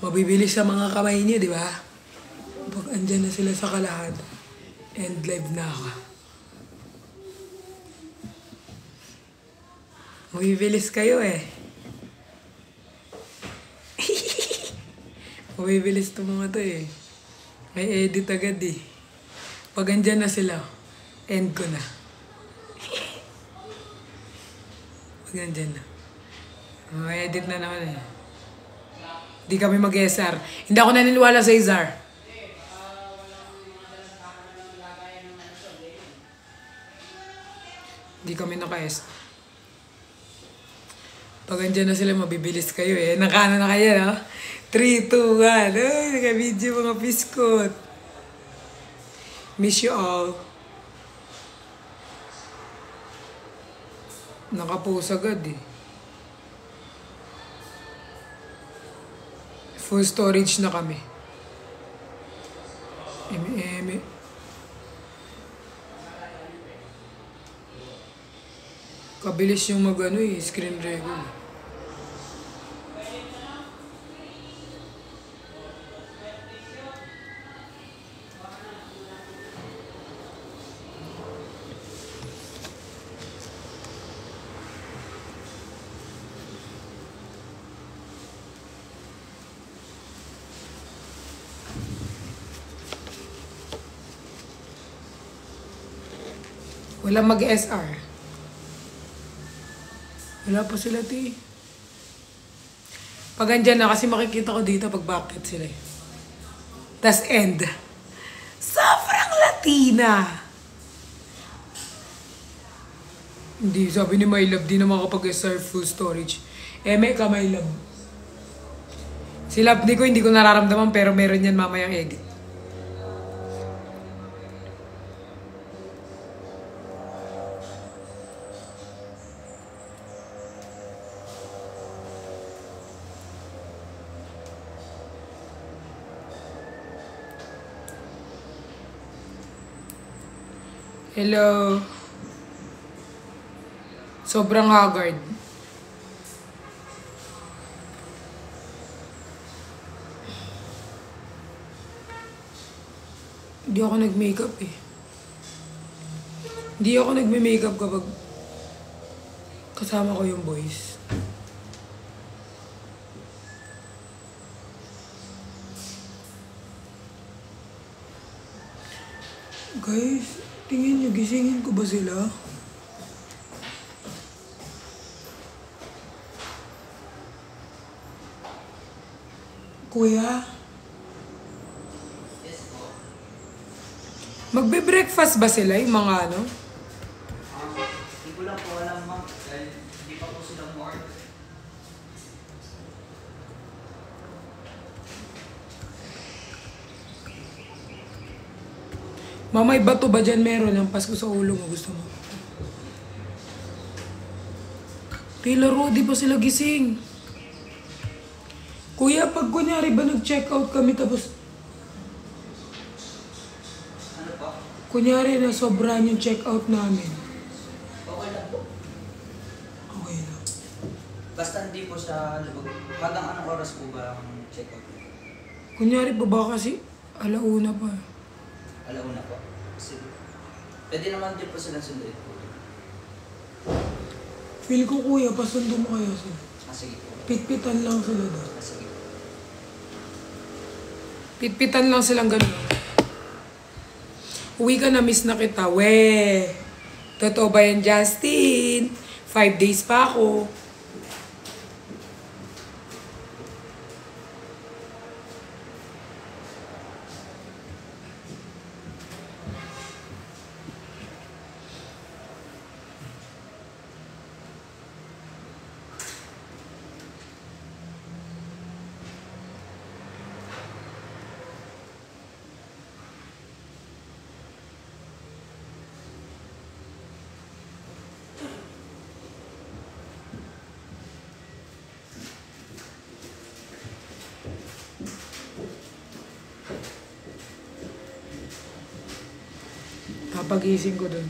Mabibilis sa mga kamay niyo, di ba? Pag andyan na sila sa kalahad, end live na ako. Mabibilis kayo eh. Mabibilis to mga to eh. May edit agad eh. Pag andyan na sila, end ko na. Pag andyan na. May edit na naman eh. Di kami mag-SR. Hindi ako naniniwala sa Izar. Di kami naka-SR. Pag andyan na sila, mabibilis kayo eh. Nakano na kayo, no? 3, 2, 1. Ay, naka-video mga biskot. Miss you all. Nakapost agad eh. Full storage na kami. Eme. Kabilis yung mag-ano eh, screen record. Walang mag-SR. Wala pa sila, ti. Pag andyan na, kasi makikita ko dito pag bakit sila eh. Tas end. Sobrang Latina! Hindi, sabi ni My Love, di na makapag-SR full storage. Eme ka, My Love. Si Love ko, hindi ko nararamdaman, pero meron yan mamayang edit. Hello. Sobrang haggard. Hindi ako nag-makeup eh. Hindi ako nagme-makeup kapag kasama ko yung boys. Guys, tingin nyo, gisingin ko ba sila? Kuya? Magbe-breakfast ba sila yung mga ano? Hindi ko lang po alam, ma'am. Dahil hindi pa po sila more. Mama, may bato ba dyan? Meron. Ang pasko sa ulo mo. Gusto mo? Tila Rodi pa sila gising. Kuya, pag kunyari ba nag-check out kami tapos... Ano po? Kunyari na sobrahan yung check out namin. Okay lang po. Okay na. Basta hindi po siya lubog. Hanggang anong oras po ba ang check-out? Kunyari pa ba kasi alauna pa. Alauna po. Sige. Pwede naman din po silang sunduin po. Feel ko kuya, pasundo mo kaya sila. Sige po. Pitpitan lang sila doon. Sige po. Pitpitan lang silang ganun. Uwi ka na, miss na kita. We! Totoo ba yan, Justin? 5 days pa ako. Papagising ko dun.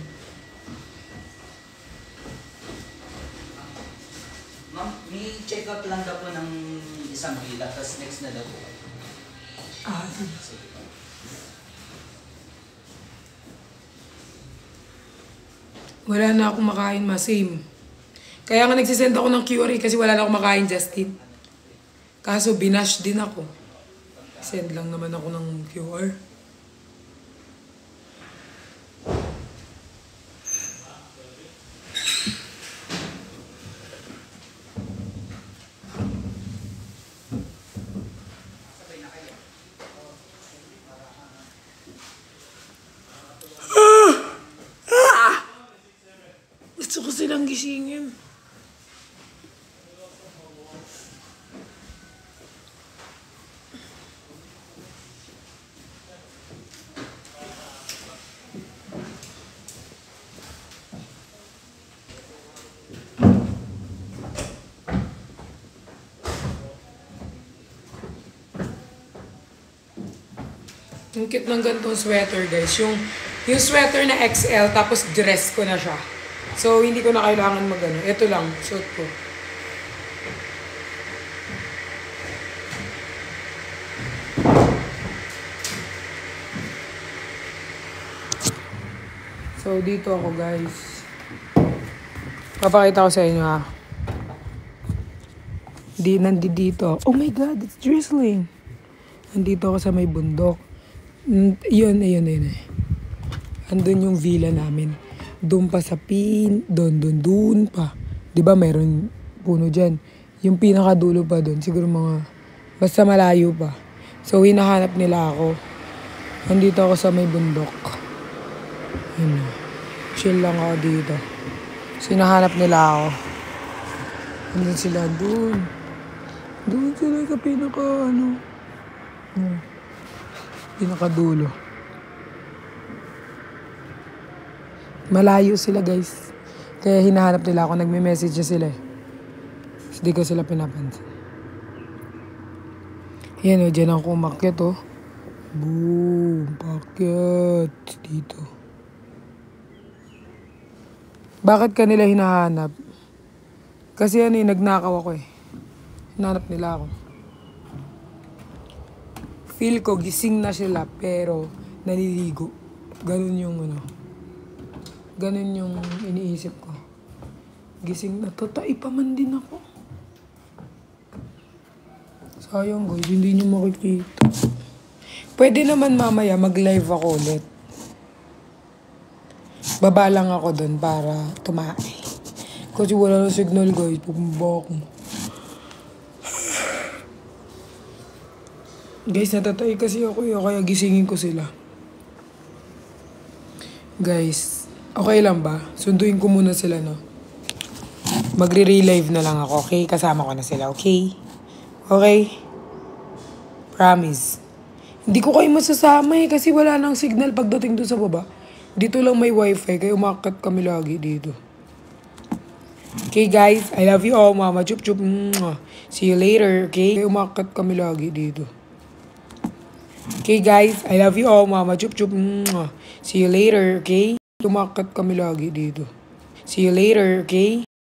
Ma'am, may check-out lang daw po ng isang villa, tapos next na daw po. Ah, sige. Sige po. Wala na akong makain, ma. Same. Kaya nga nagsisend ako ng QR kasi wala na akong makain, Justin. Kaso binash din ako. Send lang naman ako ng QR. Gusto ko silang gisingin. Yung cute ng ganitong sweater, guys. Yung sweater na XL, tapos dress ko na siya. So, hindi ko na kailangan mag-ano. Ito lang, suot ko. So, dito ako, guys. Papakita ko sa inyo, ha. Nandito. Oh my God, it's drizzling. Nandito ako sa may bundok. Yun. Andun yung villa namin. Doon pa sa doon pa. Diba mayroon puno dyan. Yung pinakadulo pa doon. Siguro basta malayo pa. So, hinahanap nila ako. Nandito ako sa may bundok. Yun na. Chill lang ako dito. So, hinahanap nila ako. Andun sila doon. Doon sila sa pinakadulo. Malayo sila, guys. Kaya hinahanap nila ako. Nagme-message sila eh. Hindi ko sila pinapansin. Yan o, dyan ako umakyat o. Boom! Pakyat. Dito. Bakit kanila hinahanap? Kasi nagnakaw ako eh. Hinahanap nila ako. Feel ko, gising na sila, pero naliligo. Ganun yung iniisip ko. Gising na, tatay pa man din ako. Sayang guys, hindi nyo makikita. Pwede naman mamaya mag-live ako ulit. Baba lang ako dun para tumae. Kasi wala na signal guys, pumaba ako. Guys, natatay kasi ako kaya gisingin ko sila. Guys, okay lang ba? Sunduin ko muna sila, no? Magre-relive na lang ako, okay? Kasama ko na sila, okay? Okay? Promise. Hindi ko kayo masasama eh kasi wala nang signal pagdating doon sa baba. Dito lang may wifi kaya umakyat kami lagi dito. Okay guys, I love you all mama. Chup chup. Mwah. See you later, okay? Kaya umakyat kami lagi dito. Okay guys, I love you all mama. Chup chup. Mwah. See you later, okay? Umakyat kami lagi dito. See you later, okay?